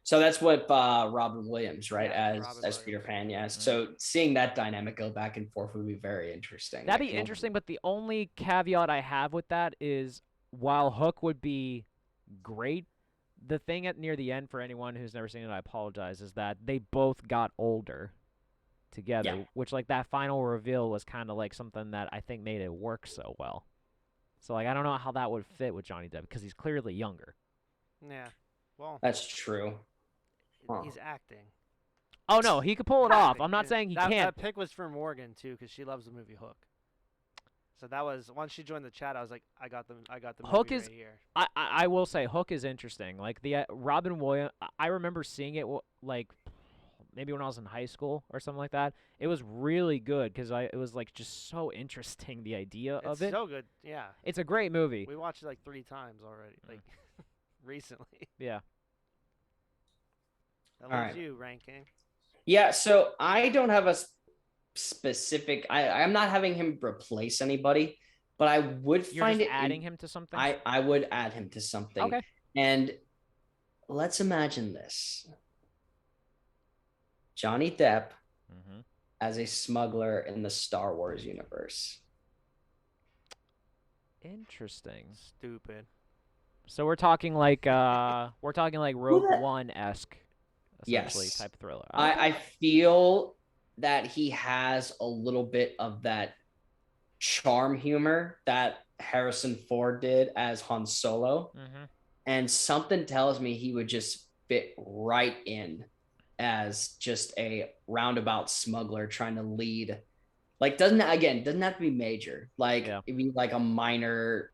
So that's what Robin Williams, right,
Yeah,
as
Robin
Peter
Williams.
Pan. Yeah. So seeing that dynamic go back and forth would be very interesting.
That'd be interesting, but the only caveat I have with that is while Hook would be great, the thing at near the end for anyone who's never seen it, I apologize, is that they both got older together,
Yeah.
which like that final reveal was kind of like something that I think made it work so well. So like I don't know how that would fit with Johnny Depp because he's clearly younger.
Yeah. Well,
That's true. Huh.
he's acting.
Oh no, he could pull it off.
Acting.
I'm not
And
saying he
that,
can't.
That pick was for Morgan too, because she loves the movie Hook. So that was once she joined the chat, I was like, I got the
Hook
movie
is-
right here.
I will say Hook is interesting. Like the Robin Williams, I remember seeing it like maybe when I was in high school or something like that. It was really good because it was like just so interesting the idea of
It's
it.
so good. Yeah.
It's a great movie.
We watched it like 3 times already, like recently.
Yeah.
That
All
leaves
right.
you, ranking.
Yeah. So I don't have a specific. I'm not having him replace anybody, but I would
You're
find
just
it.
adding him to something.
I would add him to something.
Okay.
And let's imagine this: Johnny Depp
Mm-hmm.
as a smuggler in the Star Wars universe.
Interesting.
Stupid.
So we're talking like Rogue
that-
One-esque, essentially
Yes.
type thriller.
I feel that he has a little bit of that charm humor that Harrison Ford did as Han Solo.
Mm-hmm.
And something tells me he would just fit right in as just a roundabout smuggler trying to lead. Like, doesn't have to be major. Like,
Yeah.
it'd be like a minor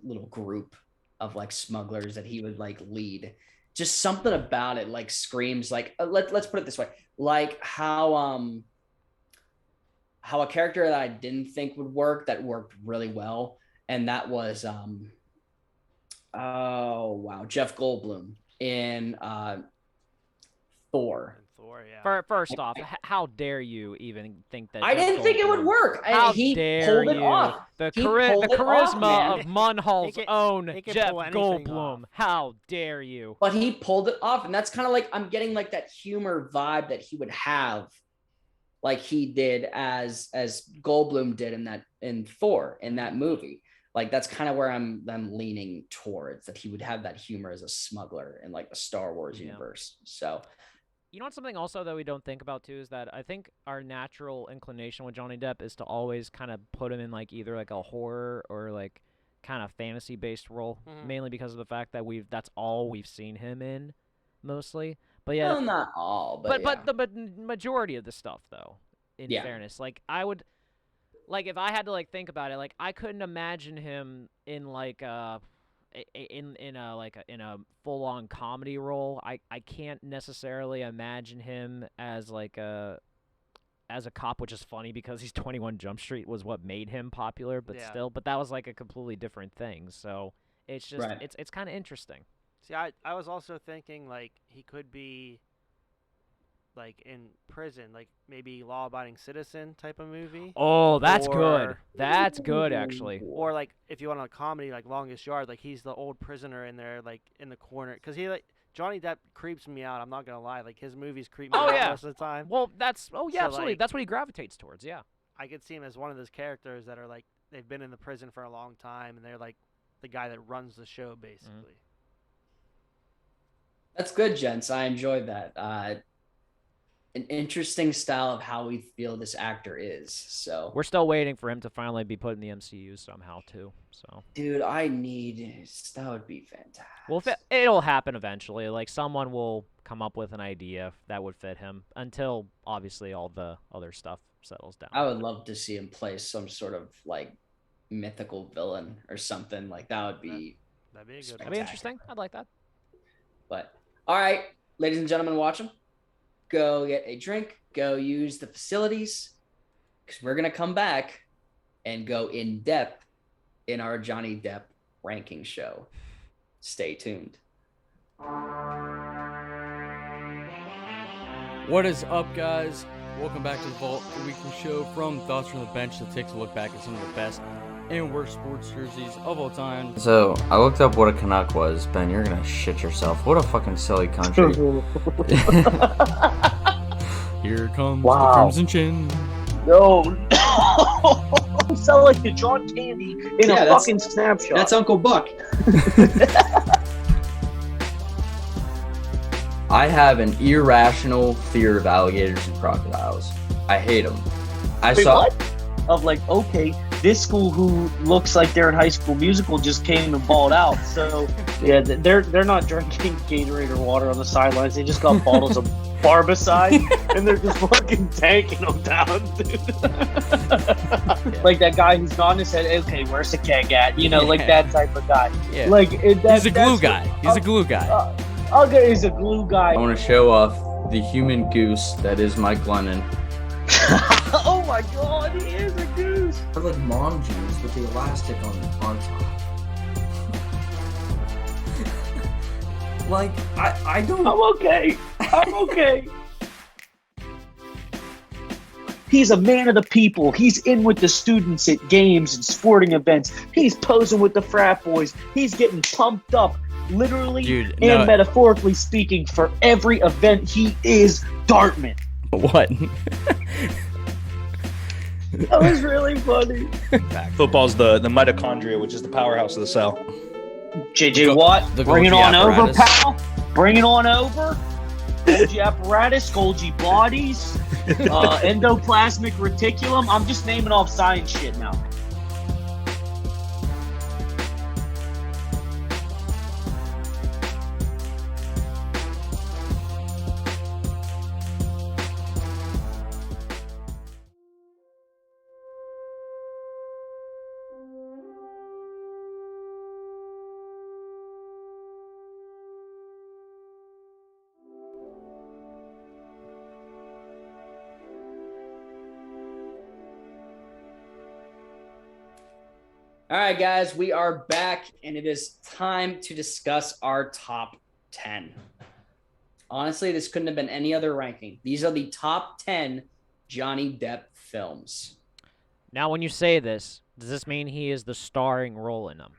little group of like smugglers that he would like lead. Just something about it like screams like let's put it this way, like how a character that I didn't think would work that worked really well, and that was Jeff Goldblum in Thor.
And Thor, yeah.
First off, how dare you even think that?
I
Jeff
didn't think it would
Goldblum-
work.
How
He
dare
pulled it
you?
off.
The
He pulled it off,
charisma
man.
of Munhall's
He can-
own
he can
Jeff
pull anything
Goldblum.
off.
How dare you?
But he pulled it off, and that's kind of like I'm getting like that humor vibe that he would have, like he did as Goldblum did in Thor in that movie. Like that's kind of where I'm leaning towards, that he would have that humor as a smuggler in like the Star Wars
Yeah.
universe. So
You know what's something also that we don't think about too is that I think our natural inclination with Johnny Depp is to always kind of put him in like either like a horror or like kind of fantasy based role,
Mhm.
mainly because of the fact that that's all we've seen him in mostly. But yeah,
well, not all, but
but majority of the stuff though, in
Yeah.
fairness, like I would like if I had to like think about it, like I couldn't imagine him in like in a full on comedy role. I can't necessarily imagine him as like as a cop, which is funny because he's 21 Jump Street was what made him popular, but
Yeah.
still, but that was like a completely different thing. So it's just
Right.
it's kind of interesting.
See, I was also thinking like he could be like in prison, like maybe law-abiding citizen type of movie.
Oh, that's good.
Or-
That's good actually.
Or like if you want a comedy like Longest Yard, like he's the old prisoner in there, like in the corner, because he like Johnny Depp creeps me out. I'm not gonna lie, like his movies creep me
Oh,
out
yeah.
most of the time.
Well, yeah,
So,
absolutely.
like-
That's what he gravitates towards. Yeah.
I could see him as one of those characters that are like they've been in the prison for a long time, and they're like the guy that runs the show basically.
that's good, gents. I enjoyed that. An interesting style of how we feel this actor is. So
We're still waiting for him to finally be put in the MCU somehow too. So,
dude, that would be fantastic.
well, it'll happen eventually. Like someone will come up with an idea that would fit him until obviously all the other stuff settles down.
I would love to see him play some sort of like mythical villain or something. Like that would be.
That'd be a good
That'd
one.
be interesting. I'd like that.
But all right, ladies and gentlemen, watching. Go get a drink. Go use the facilities, because we're gonna come back and go in depth in our Johnny Depp ranking show. Stay tuned.
What is up, guys? Welcome back to the Vault, the weekly show from Thoughts from the Bench that takes a look back at some of the best and worst sports jerseys of all time.
So, I looked up what a Canuck was. Ben, you're gonna shit yourself. What a fucking silly country.
Here comes
Wow.
the Crimson Chin.
No. You sound like the John Candy in
Yeah,
a
that's-
fucking snapshot.
That's Uncle Buck.
I have an irrational fear of alligators and crocodiles. I hate them. I
Wait,
saw.
what? Of like, okay, this school who looks like they're in High School Musical just came and balled out. So yeah, they're not drinking Gatorade or water on the sidelines. They just got bottles of Barbicide and they're just fucking tanking them down, dude. Like that guy who's nodding his head. Okay, where's the keg at? You know, like that type of guy.
Yeah.
Like
He's a glue guy. He's a glue guy.
Okay, he's a glue guy.
I want to show off the human goose that is Mike Glennon.
Oh my god, he is a goose.
They're like mom jeans with the elastic on top. Like, I don't.
I'm okay. I'm okay. He's a man of the people. He's in with the students at games and sporting events. He's posing with the frat boys. He's getting pumped up, literally
Dude,
and
no.
metaphorically speaking, for every event. He is Dartmouth.
What?
That was really funny.
Football's the mitochondria, which is the powerhouse of the cell.
JJ Watt,
the
bring it
Golgi
on over,
apparatus.
pal. Bring it on over. Golgi apparatus, Golgi bodies, endoplasmic reticulum. I'm just naming off science shit now.
All right, guys, we are back, and it is time to discuss our top 10. Honestly, this couldn't have been any other ranking. These are the top 10 Johnny Depp films.
Now, when you say this, does this mean he is the starring role in them?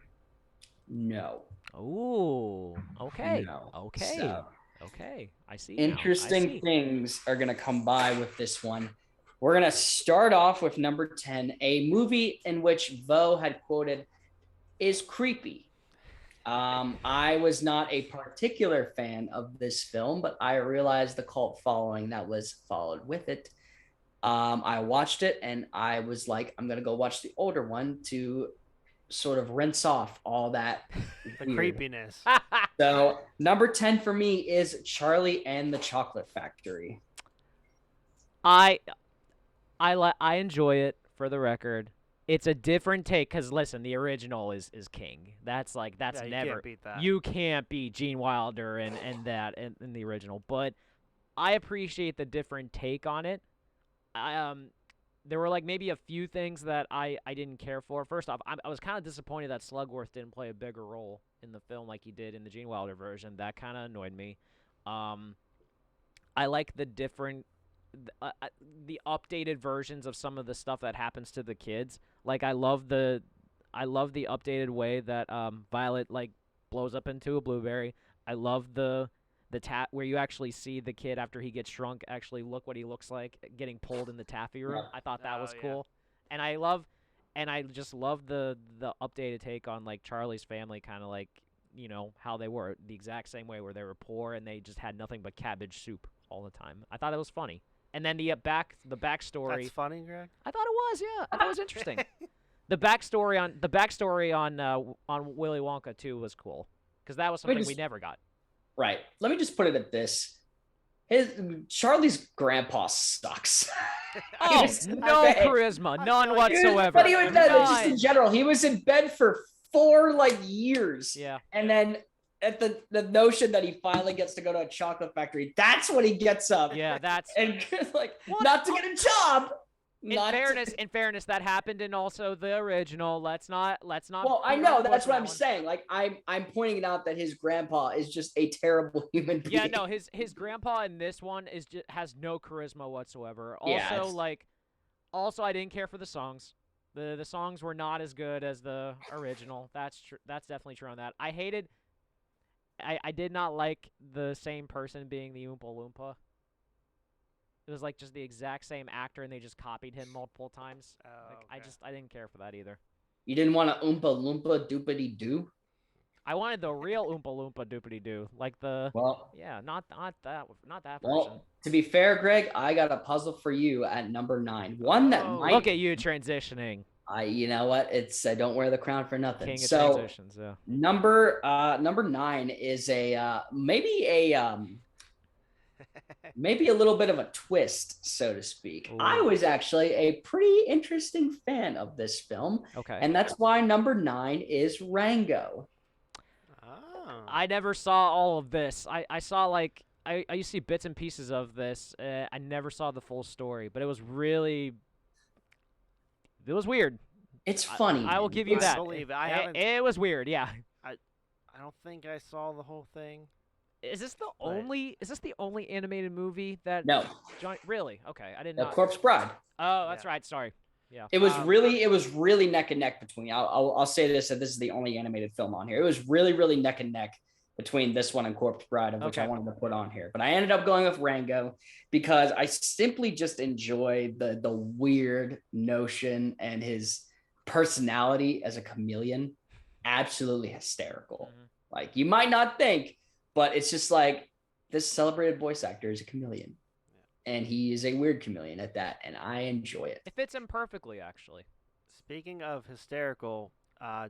No.
Ooh, okay.
No.
Okay.
So,
Okay. I see. now. I
interesting
see.
things are going to come by with this one. We're going to start off with number 10, a movie in which Vo had quoted is creepy. I was not a particular fan of this film, but I realized the cult following that was followed with it. I watched it and I was like, I'm going to go watch the older one to sort of rinse off all that
The
weird.
creepiness.
So number 10 for me is Charlie and the Chocolate Factory.
I enjoy it, for the record. It's a different take because listen, the original is king. That's like that's
Yeah, you
never
can't beat that.
you can't beat Gene Wilder and that in the original. But I appreciate the different take on it. There were like maybe a few things that I didn't care for. First off, I was kind of disappointed that Slugworth didn't play a bigger role in the film like he did in the Gene Wilder version. That kind of annoyed me. I like the different. The updated versions of some of the stuff that happens to the kids. Like I love the updated way that Violet like blows up into a blueberry. I love the tap where you actually see the kid after he gets shrunk actually look what he looks like getting pulled in the taffy room. I thought that was
yeah.
cool. And I just love the updated take on like Charlie's family, kind of like, you know, how they were the exact same way where they were poor and they just had nothing but cabbage soup all the time. I thought it was funny. And then the backstory.
That's funny, Greg.
I thought it was, yeah. I thought it was interesting. The backstory on Willy Wonka too was cool because that was something we never got.
Right. Let me just put it at this. Charlie's grandpa sucks.
Oh,
was
no
bad.
charisma, none whatsoever.
But he was just in
None.
general. He was in bed for 4 years.
Yeah.
And then at the notion that he finally gets to go to a chocolate factory, that's when he gets up.
Yeah, that's
And like
What?
not to get a job.
in fairness, that happened in also the original. Let's not.
Well, I know that's what I'm saying. Like I'm pointing it out that his grandpa is just a terrible human being.
Yeah, no, his grandpa in this one has no charisma whatsoever.
Yeah,
Also, I didn't care for the songs. The songs were not as good as the original. That's definitely true on that. I did not like the same person being the Oompa Loompa. It was like just the exact same actor, and they just copied him multiple times.
Oh,
I
okay.
I didn't care for that either.
You didn't want to Oompa Loompa doopity doo?
I wanted the real Oompa Loompa doopity doo, like the
Well,
not that person.
well, to be fair, Greg, I got a puzzle for you at number 9. One that
Oh.
might
Look at you transitioning,
you know what? It's I don't wear the crown for nothing.
king of
So
transitions. Yeah.
number 9 is maybe a little bit of a twist, so to speak.
Ooh.
I was actually a pretty interesting fan of this film,
Okay.
and that's why number 9 is Rango.
Oh.
I never saw all of this. I saw like I used to see bits and pieces of this. I never saw the full story, but it was weird.
It's funny.
I will give you
I
that.
believe it. I haven't-
It was weird. Yeah.
I don't think I saw the whole thing.
Is this the
But-
only? Is this the only animated movie that?
No,
Really? Okay, I didn't
The
know.
Corpse Bride.
Oh, that's
Yeah.
right. Sorry. Yeah.
It was really neck and neck between. I'll say this, that this is the only animated film on here. It was really neck and neck between this one and Corpse Bride, of which I
Okay.
wanted to put on here. But I ended up going with Rango because I simply just enjoy the weird notion and his personality as a chameleon. Absolutely hysterical.
Mhm.
Like, you might not think, but it's just like, this celebrated voice actor is a chameleon. And he is a weird chameleon at that, and I enjoy it.
It fits him perfectly, actually.
Speaking of hysterical,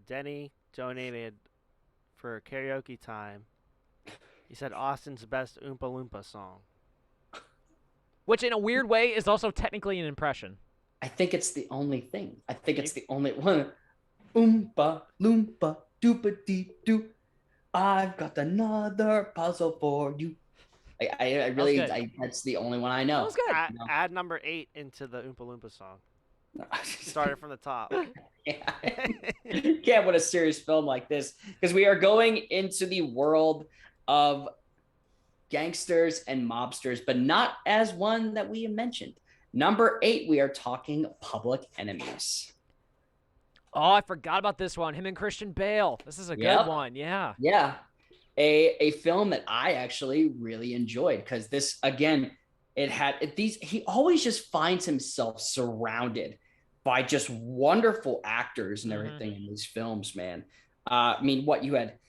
Denny donated for karaoke time. He said Austin's best Oompa Loompa song.
Which, in a weird way, is also technically an impression.
I think it's the only thing. I think it's the only one. Oompa Loompa Doopity Doo. I've got another puzzle for you. I really,
good.
that's the only one I
That
know.
was good.
Add, add number 8 into the Oompa Loompa song. Started from the top.
Yeah. You can't put a serious film like this because we are going into the world of gangsters and mobsters, but not as one that we have mentioned. Number 8, we are talking Public Enemies.
Oh, I forgot about this one. Him and Christian Bale. This is a
Yep.
good one. Yeah.
Yeah, a film that I actually really enjoyed because this, again, it had these. He always just finds himself surrounded by just wonderful actors and everything in these films, man. I mean, what you had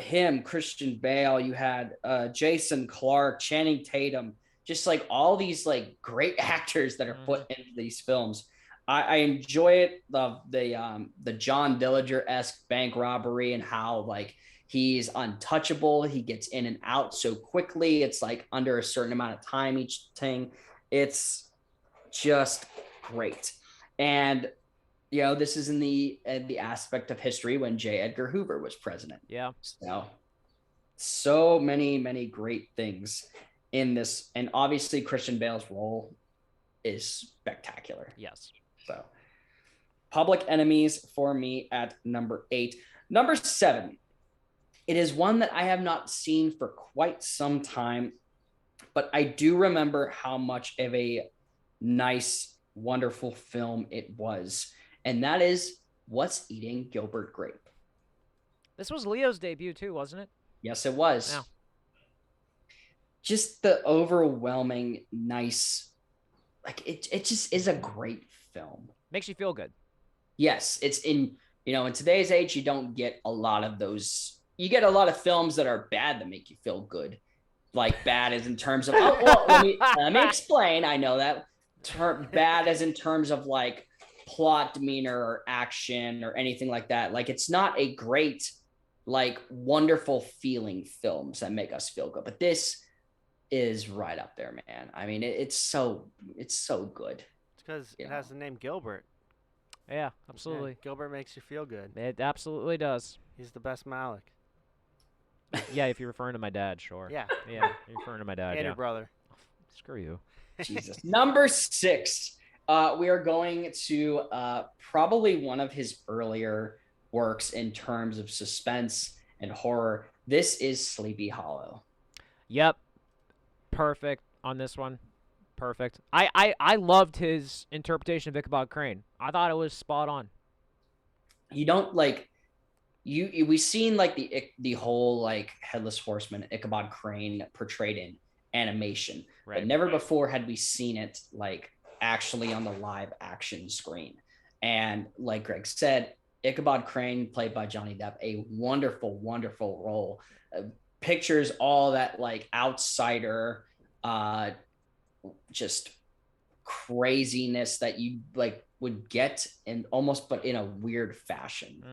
him, Christian Bale, you had Jason Clarke, Channing Tatum, just like all these like great actors that are put into these films. I enjoy it. The John Dillinger-esque bank robbery and how like he's untouchable. He gets in and out so quickly. It's like under a certain amount of time each thing. It's just great. And you know, this is in the aspect of history when J. Edgar Hoover was president.
Yeah.
So many great things in this, and obviously Christian Bale's role is spectacular.
Yes.
So, Public Enemies for me at number 8. Number 7. It is one that I have not seen for quite some time, but I do remember how much of a nice, wonderful film it was. And that is What's Eating Gilbert Grape.
This was Leo's debut too, wasn't it?
Yes, it was.
Yeah.
Just the overwhelming, nice, like it just is a great film.
Makes you feel good.
Yes, it's in today's age, you don't get a lot of those. You get a lot of films that are bad that make you feel good. Like bad as in terms of, let me explain. I know that bad as in terms of like plot demeanor or action or anything like that. Like it's not a great, like wonderful feeling films that make us feel good. But this is right up there, man. I mean, it's so good.
It's because
Yeah.
it has the name Gilbert.
Yeah, absolutely.
Yeah, Gilbert makes you feel good.
It absolutely does.
He's the best Malik.
Yeah, if you're referring to my dad, sure.
Yeah.
Yeah, you're referring to my dad.
And
Yeah.
your brother.
Screw you.
Jesus. Number 6. We are going to probably one of his earlier works in terms of suspense and horror. This is Sleepy Hollow.
Yep. Perfect on this one. perfect. I loved his interpretation of Ichabod Crane. I thought it was spot on.
You don't like we've seen like the whole like Headless Horseman Ichabod Crane portrayed in animation, but never before had we seen it like actually on the live action screen. And like Greg said, Ichabod Crane, played by Johnny Depp, a wonderful, wonderful role. Pictures all that like outsider, just craziness that you like would get in almost, but in a weird fashion.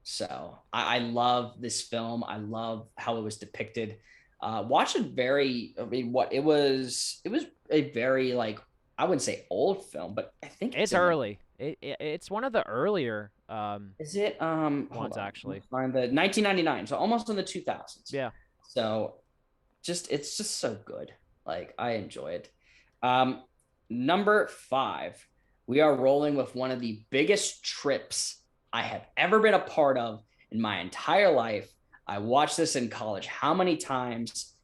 So I love this film. I love how it was depicted. Watch it very. I mean, it was a very like I wouldn't say old film, but I think
it's early. It's one of the earlier.
Is it
ones actually?
Find the 1999, so almost in the 2000s.
Yeah.
So, it's just so good. Like I enjoy it. Number 5, we are rolling with one of the biggest trips I have ever been a part of in my entire life. I watched this in college. How many times?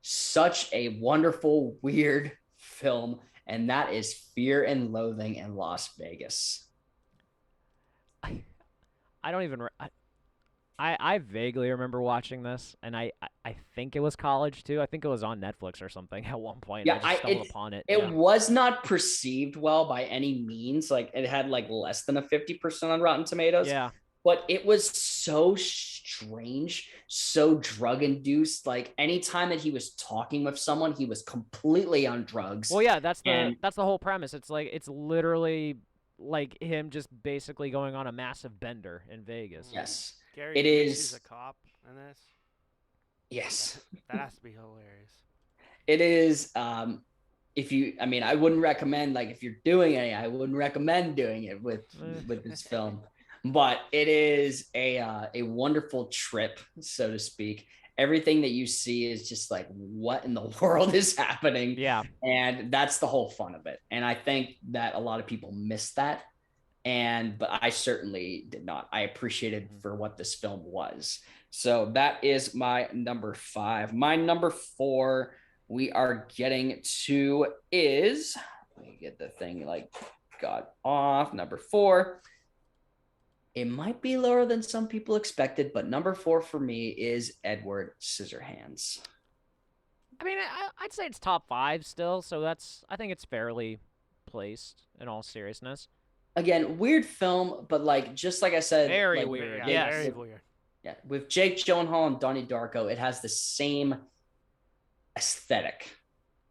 Such a wonderful, weird film, and that is Fear and Loathing in Las Vegas.
I don't even. I vaguely remember watching this, and I think it was college too. I think it was on Netflix or something at one point.
Yeah,
I just stumbled upon it.
It was not perceived well by any means. Like it had like less than a 50% on Rotten Tomatoes.
Yeah.
But it was so strange, so drug induced. Like anytime that he was talking with someone, he was completely on drugs.
Well, yeah, that's the whole premise. It's like it's literally like him just basically going on a massive bender in Vegas.
Yes.
Gary
it
Busey's
is
a cop in this.
Yes.
That has to be hilarious.
It is. If you, I mean, I wouldn't recommend like if you're doing any, I wouldn't recommend doing it with this film. But it is a wonderful trip, so to speak. Everything that you see is just like, what in the world is happening?
Yeah.
And that's the whole fun of it. And I think that a lot of people miss that. But I certainly did not. I appreciated for what this film was. So that is my number 5. My number 4 we are getting to is, let me get the thing like got off. Number 4. It might be lower than some people expected, but number 4 for me is Edward Scissorhands.
I mean, I'd say it's top 5 still, so I think it's fairly placed in all seriousness.
Again, weird film, but like just like I said,
very
like,
weird.
Yeah, very weird.
Yeah, with Jake Gyllenhaal and Donnie Darko, it has the same aesthetic.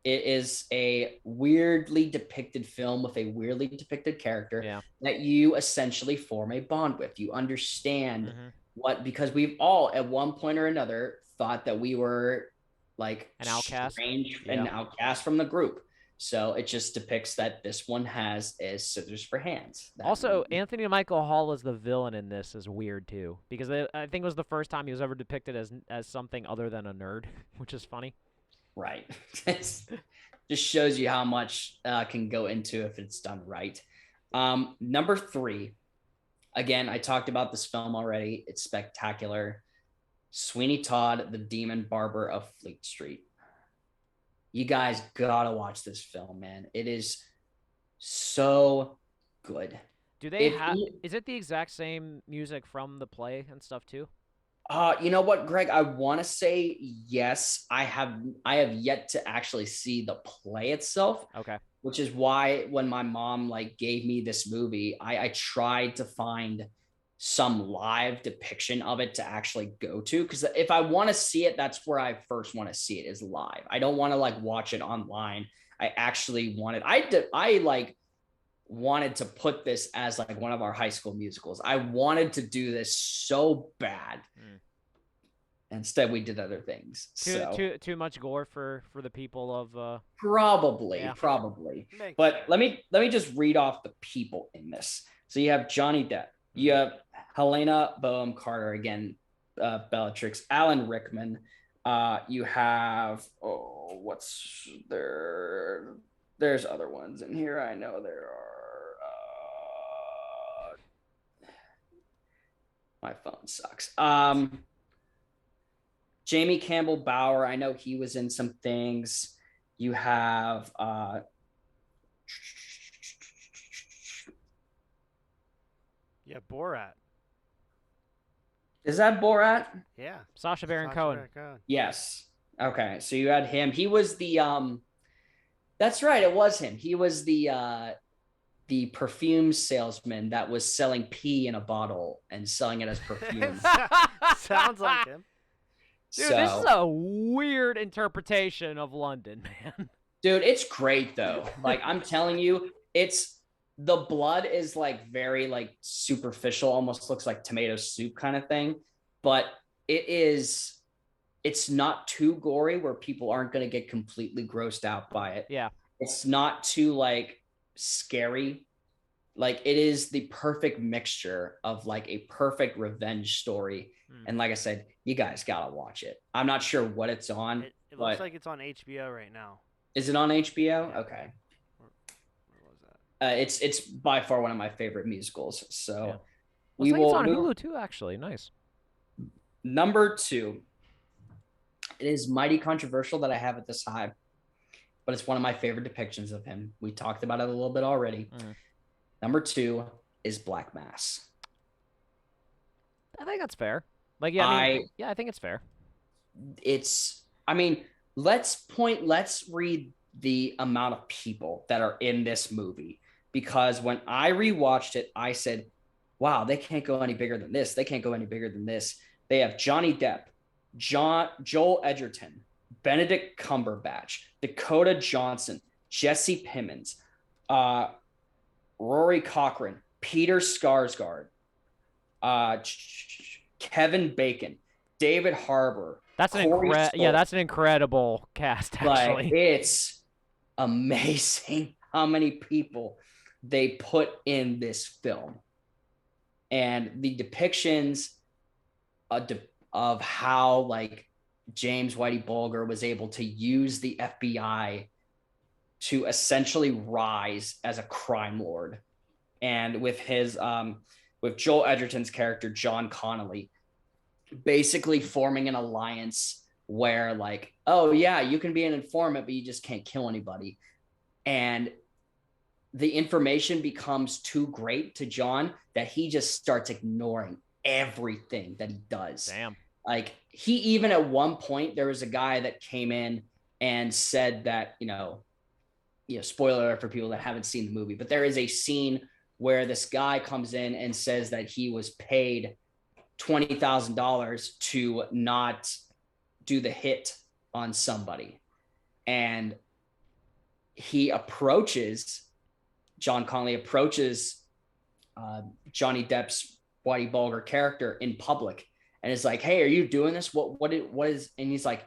It is a weirdly depicted film with a weirdly depicted character that you essentially form a bond with. You understand because we've all at one point or another thought that we were like
an outcast,
an outcast from the group. So it just depicts that this one has is scissors for hands.
Also, Anthony Michael Hall as the villain in this is weird too, because I think it was the first time he was ever depicted as something other than a nerd, which is funny.
Right. Just shows you how much can go into if it's done right. Number 3, again, I talked about this film already. It's spectacular. Sweeney Todd, the Demon Barber of Fleet Street. You guys gotta watch this film, man. It is so good.
Do they have? Is it the exact same music from the play and stuff too?
You know what, Greg? I want to say yes. I have yet to actually see the play itself.
Okay.
Which is why when my mom like gave me this movie, I tried to find some live depiction of it to actually go to, because if I want to see it, that's where I first want to see it, is live. I don't want to like watch it online. I actually wanted I wanted to put this as like one of our high school musicals. I wanted to do this so bad. Instead we did other things.
Too much gore for the people of
probably.
Makes
But
sense.
let me just read off the people in this. So you have Johnny Depp, you have Helena Bonham Carter, again, Bellatrix, Alan Rickman. You have what's there? There's other ones in here. I know there are. My phone sucks. Jamie Campbell Bower. I know he was in some things. You have
Yeah, Borat.
Is that Borat?
Yeah.
Sacha Baron
Sacha
Cohen.
Baron Cohen.
Yes. Okay, so you had him. He was the That's right, it was him. He was the perfume salesman that was selling pee in a bottle and selling it as perfume.
Sounds like him.
Dude, this is a weird interpretation of London, man.
Dude, it's great though. Like I'm telling you, it's the blood is like very like superficial, almost looks like tomato soup kind of thing, but it's not too gory where people aren't going to get completely grossed out by it.
Yeah.
It's not too like scary. Like it is the perfect mixture of like a perfect revenge story. And like I said, you guys gotta watch it. I'm not sure what it's on.
It looks like it's on HBO right now.
Is it on HBO?
Yeah.
Okay.
Where was that?
It's by far one of my favorite musicals. So
Yeah.
we
Looks like
will
it's on
move.
Hulu too, actually. Nice.
Number 2. It is mighty controversial that I have it this high, but it's one of my favorite depictions of him. We talked about it a little bit already. Number 2 is Black Mass.
I think that's fair. Like, yeah, I think it's fair.
Let's read the amount of people that are in this movie, because when I rewatched it, I said, wow, they can't go any bigger than this. They can't go any bigger than this. They have Johnny Depp, Joel Edgerton, Benedict Cumberbatch, Dakota Johnson, Jesse Plemons, Rory Cochrane, Peter Skarsgård, Kevin Bacon, David Harbour.
That's an incredible cast, actually.
Like, it's amazing how many people they put in this film, and the depictions of how like James Whitey Bulger was able to use the FBI to essentially rise as a crime lord, and with his with Joel Edgerton's character John Connolly basically forming an alliance where like, oh yeah, you can be an informant, but you just can't kill anybody. And the information becomes too great to John that he just starts ignoring everything that he does.
Damn.
Like he even at one point, there was a guy that came in and said that, spoiler alert for people that haven't seen the movie, but there is a scene where this guy comes in and says that he was paid $20,000 to not do the hit on somebody. And John Connolly approaches Johnny Depp's Whitey Bulger character in public and is like, hey, are you doing this? What is, and he's like,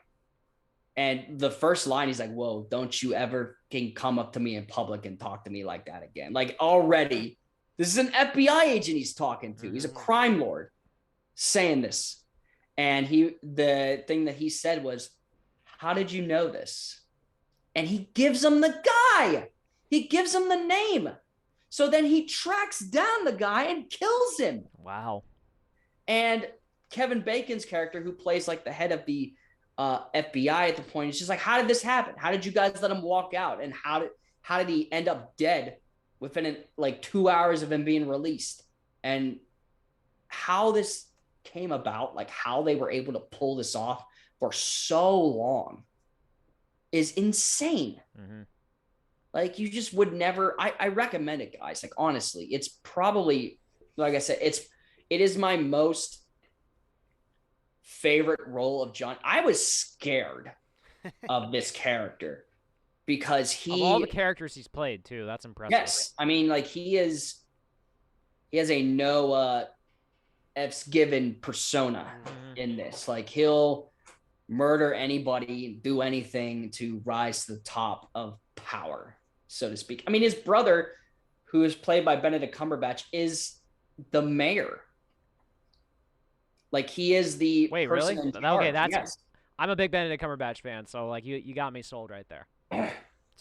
and the first line, he's like, whoa, don't you ever can come up to me in public and talk to me like that again. Like already, this is an FBI agent he's talking to. He's a crime lord saying this. And the thing that he said was, how did you know this? And he gives him the guy. He gives him the name. So then he tracks down the guy and kills him.
Wow.
And Kevin Bacon's character, who plays like the head of the FBI at the point, is just like, how did this happen? How did you guys let him walk out? And how did he end up dead within like 2 hours of him being released? And how this came about, like how they were able to pull this off for so long is insane. Like you just would never, I recommend it, guys. Like honestly, it's probably, like I said, it is my most favorite role of John. I was scared of this character because
of all the characters he's played too. That's impressive.
Yes. I mean, like he has a no F's given persona in this. Like he'll murder anybody, do anything to rise to the top of power, so to speak. I mean, his brother, who is played by Benedict Cumberbatch, is the mayor. Like he is the
Wait,
person
really?
in charge.
Okay, that's.
Yes.
I'm a big Benedict Cumberbatch fan, so like you got me sold right there.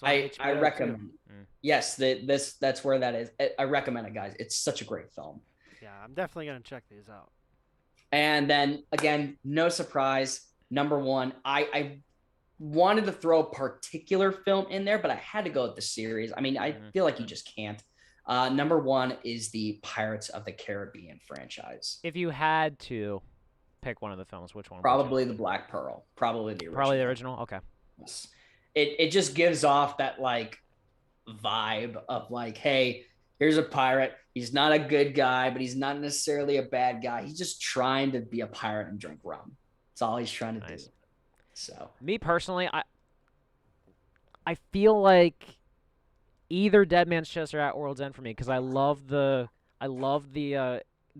I recommend. Yes, that's where that is. I recommend it, guys. It's such a great film.
Yeah, I'm definitely gonna check these out.
And then again, no surprise. Number 1, I wanted to throw a particular film in there, but I had to go with the series. I mean, I feel like you just can't. Number one is the Pirates of the Caribbean franchise.
If you had to pick one of the films, which one?
Probably the Black Pearl. Probably the original.
Probably the original. Okay.
It just gives off that like vibe of like, hey, here's a pirate. He's not a good guy, but he's not necessarily a bad guy. He's just trying to be a pirate and drink rum. That's all he's trying to do. So
me personally, I feel like either Dead Man's Chest or At World's End for me because I love the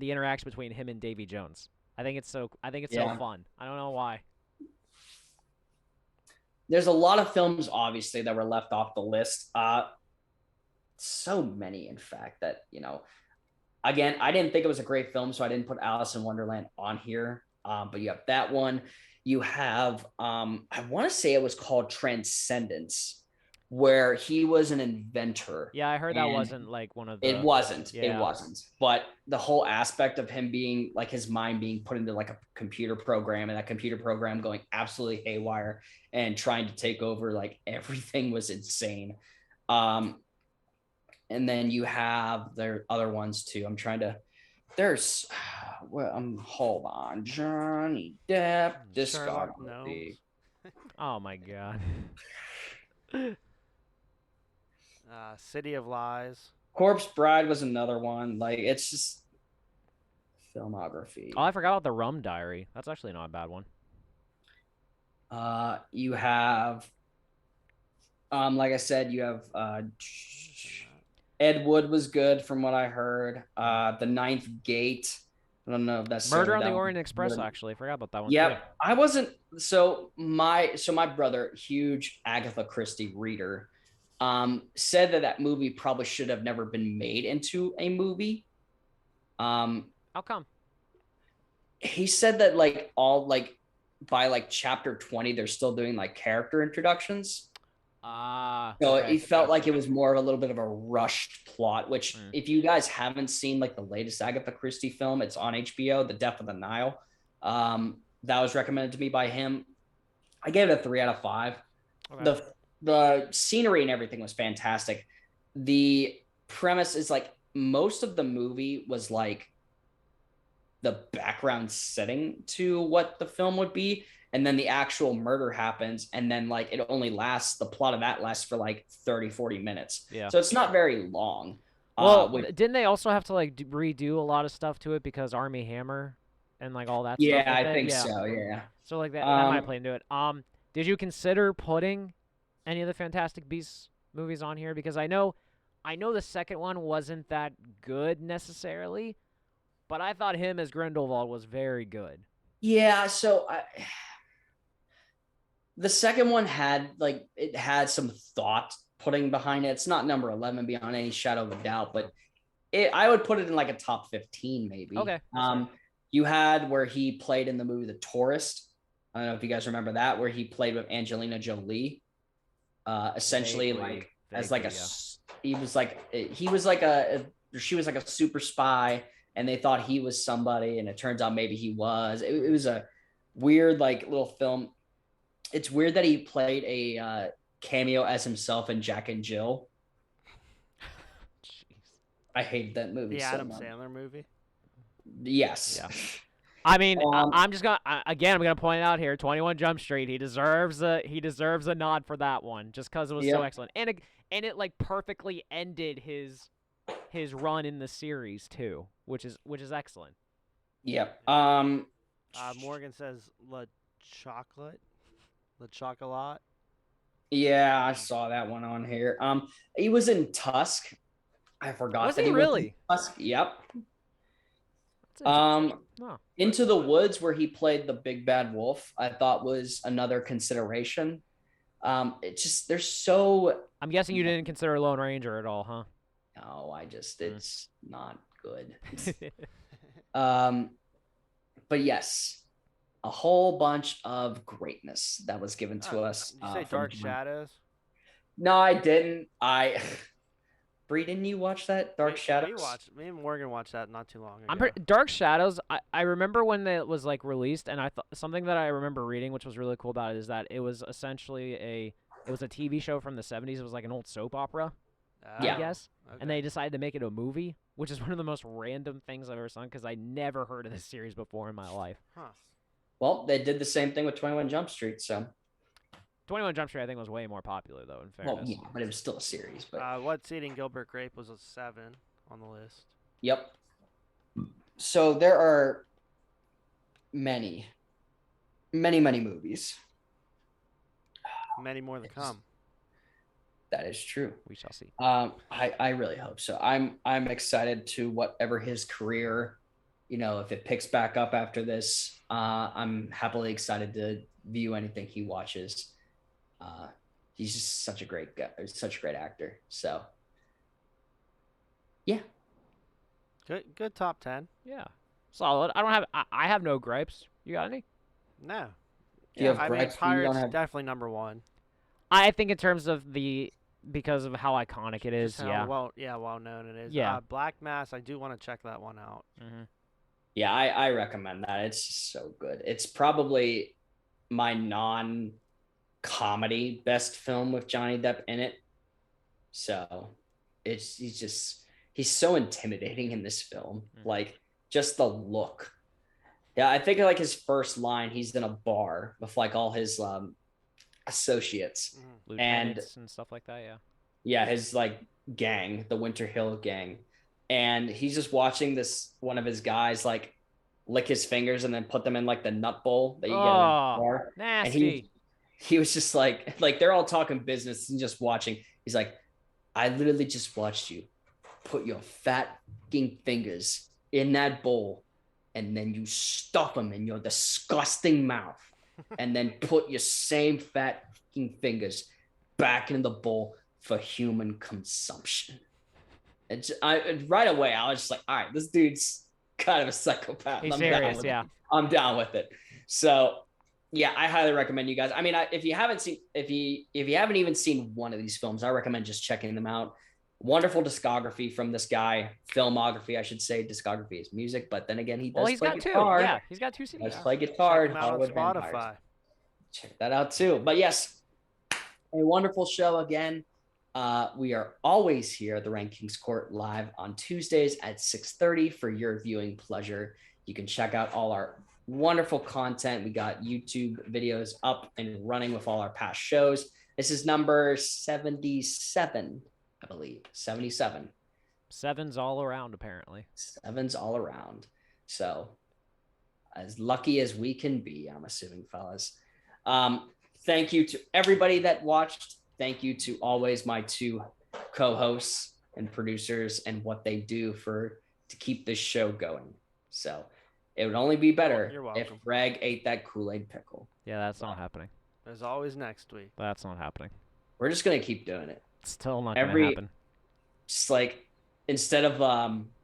interaction between him and Davy Jones. I think it's so fun. I don't know why.
There's a lot of films, obviously, that were left off the list. So many, in fact, that, again, I didn't think it was a great film, so I didn't put Alice in Wonderland on here. But you have that one. You have, I want to say it was called Transcendence, where he was an inventor.
Yeah, I heard that wasn't like one of the...
It wasn't. But the whole aspect of him being, like, his mind being put into, like, a computer program, and that computer program going absolutely haywire and trying to take over, like, everything was insane. And then you have their other ones, too. Hold on. Johnny Depp, discography.
Oh, my God.
City of Lies.
Corpse Bride was another one. Like, it's just filmography.
Oh, I forgot about the Rum Diary. That's actually not a bad one.
You have, like I said, you have Ed Wood was good from what I heard. The Ninth Gate. I don't know if that's
Murder on the Orient Express. Actually, I forgot about that one.
Yep,
too.
I wasn't. So my brother, huge Agatha Christie reader, said that movie probably should have never been made into a movie.
How come?
He said that by chapter 20, they're still doing like character introductions. So
okay.
he felt like it was more of a little bit of a rushed plot, which if you guys haven't seen like the latest Agatha Christie film, it's on HBO, The Death of the Nile. That was recommended to me by him. I gave it a 3 out of 5. Okay. The scenery and everything was fantastic. The premise is like most of the movie was like the background setting to what the film would be. And then the actual murder happens. And then like the plot of that lasts for like 30, 40 minutes. Yeah. So it's not very long.
Well, didn't they also have to like redo a lot of stuff to it because Army Hammer and like all that stuff?
Yeah, I think so. Yeah.
So like that might play into it. Did you consider putting any of the Fantastic Beasts movies on here? Because I know the second one wasn't that good necessarily, but I thought him as Grindelwald was very good.
Yeah, so the second one had some thought putting behind it. It's not number 11 beyond any shadow of a doubt, but I would put it in like a top 15 maybe.
Okay.
You had where he played in the movie The Tourist. I don't know if you guys remember that, where he played with Angelina Jolie. Essentially she was like a super spy, and they thought he was somebody, and it turns out maybe he was. It was a weird like little film. It's weird that he played a cameo as himself in Jack and Jill.
Jeez.
I hated that movie.
The Adam Sandler movie.
Yes.
Yeah. I mean, I'm gonna point out here, 21 Jump Street. He deserves a nod for that one, just because it was so excellent, and it like perfectly ended his run in the series too, which is excellent.
Yep.
Morgan says Le Chocolat.
Yeah, I saw that one on here. He was in Tusk. I forgot.
Was he really?
Tusk. Yep. Into the Woods, where he played the big bad wolf, I thought was another consideration. It just there's so.
I'm guessing you didn't consider Lone Ranger at all, huh?
No, it's not good. But yes, a whole bunch of greatness that was given to us.
Did you say Dark Shadows?
No, I didn't. Bree, didn't you watch that Dark Shadows?
Me and Morgan watched that not too long ago.
Dark Shadows. I remember when it was like released, and I thought something that I remember reading, which was really cool about it, is that it was essentially a TV show from the 70s. It was like an old soap opera, I guess.
Okay.
And they decided to make it a movie, which is one of the most random things I've ever seen because I never heard of this series before in my life.
Huh.
Well, they did the same thing with 21 Jump Street, so.
21 Jump Street, I think, was way more popular, though, in fairness.
Well, yeah, but it was still a series. But
What's Eating Gilbert Grape was a 7 on the list.
Yep. So there are many movies.
Many more to come.
That is true.
We shall see.
I really hope so. I'm excited to whatever his career, if it picks back up after this, I'm happily excited to view anything he watches. He's just such a great guy, such a great actor. So, yeah.
Good top 10.
Yeah. Solid. I have no gripes. You got any?
No.
Yeah,
I mean, Pirates definitely number 1.
I think in terms of because of how iconic it is,
Just how well known it is.
Yeah.
Black Mass, I do want to check that one out.
Mm-hmm.
Yeah, I recommend that. It's just so good. It's probably my non-comedy best film with Johnny Depp in it. So he's so intimidating in this film.
Mm-hmm.
Like just the look. Yeah, I think like his first line, he's in a bar with like all his associates.
Lieutenants and stuff like that, yeah.
Yeah, his like gang, the Winter Hill gang. And he's just watching one of his guys like lick his fingers and then put them in like the nut bowl that you get in a bar.
Nasty.
And he was just like they're all talking business and just watching. He's like, I literally just watched you put your fat fucking fingers in that bowl and then you stuff them in your disgusting mouth and then put your same fat fucking fingers back in the bowl for human consumption. Right away, I was just like, all right, this dude's kind of a psychopath.
He's serious, yeah.
I'm down with it. So, yeah, I highly recommend you guys. I mean, if you haven't even seen one of these films, I recommend just checking them out. Wonderful discography from this guy. Filmography, I should say. Discography is music, but then again, he's got
guitar. 2. Yeah, he's got 2 CDs.
Let's play guitar.
Check him out on Spotify.
Check that out too. But yes, a wonderful show again. We are always here at the RankKing's Court live on Tuesdays at 6:30 for your viewing pleasure. You can check out all our wonderful content. We got YouTube videos up and running with all our past shows. This is number 77, I believe. 77.
7's all around, apparently.
7's all around. So as lucky as we can be, I'm assuming, fellas. Thank you to everybody that watched. Thank you to always my 2 co-hosts and producers and what they do to keep this show going. So it would only be better if Greg ate that Kool-Aid pickle.
Yeah, that's not happening.
There's always next week.
That's not happening.
We're just going to keep doing it.
It's still not going to happen.
Just like instead of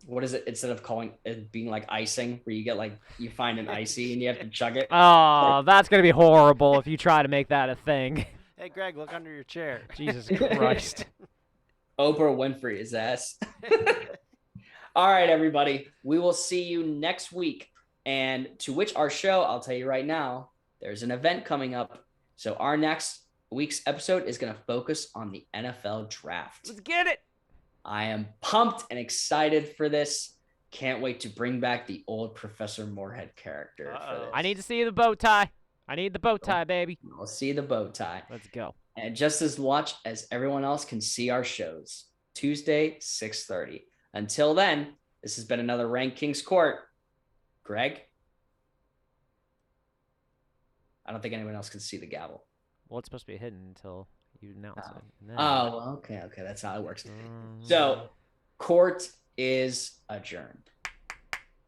what is it? Instead of calling it being like icing, where you get like you find an icy and you have to chug it.
Oh, that's gonna be horrible if you try to make that a thing.
Hey, Greg, look under your chair.
Jesus Christ.
Oprah Winfrey's ass. All right, everybody. We will see you next week. And to which our show, I'll tell you right now, there's an event coming up. So our next week's episode is going to focus on the NFL draft.
Let's get it.
I am pumped and excited for this. Can't wait to bring back the old Professor Moorhead character. For this.
I need to see the bow tie. I need the bow tie, baby.
I'll see the bow tie.
Let's go.
And just as watch as everyone else can see our shows. Tuesday, 6:30. Until then, this has been another RankKing's Court. Greg? I don't think anyone else can see the gavel.
Well, it's supposed to be hidden until you announce it. Then...
Oh, okay. That's how it works. So, court is adjourned.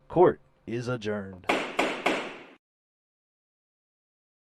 Court is adjourned.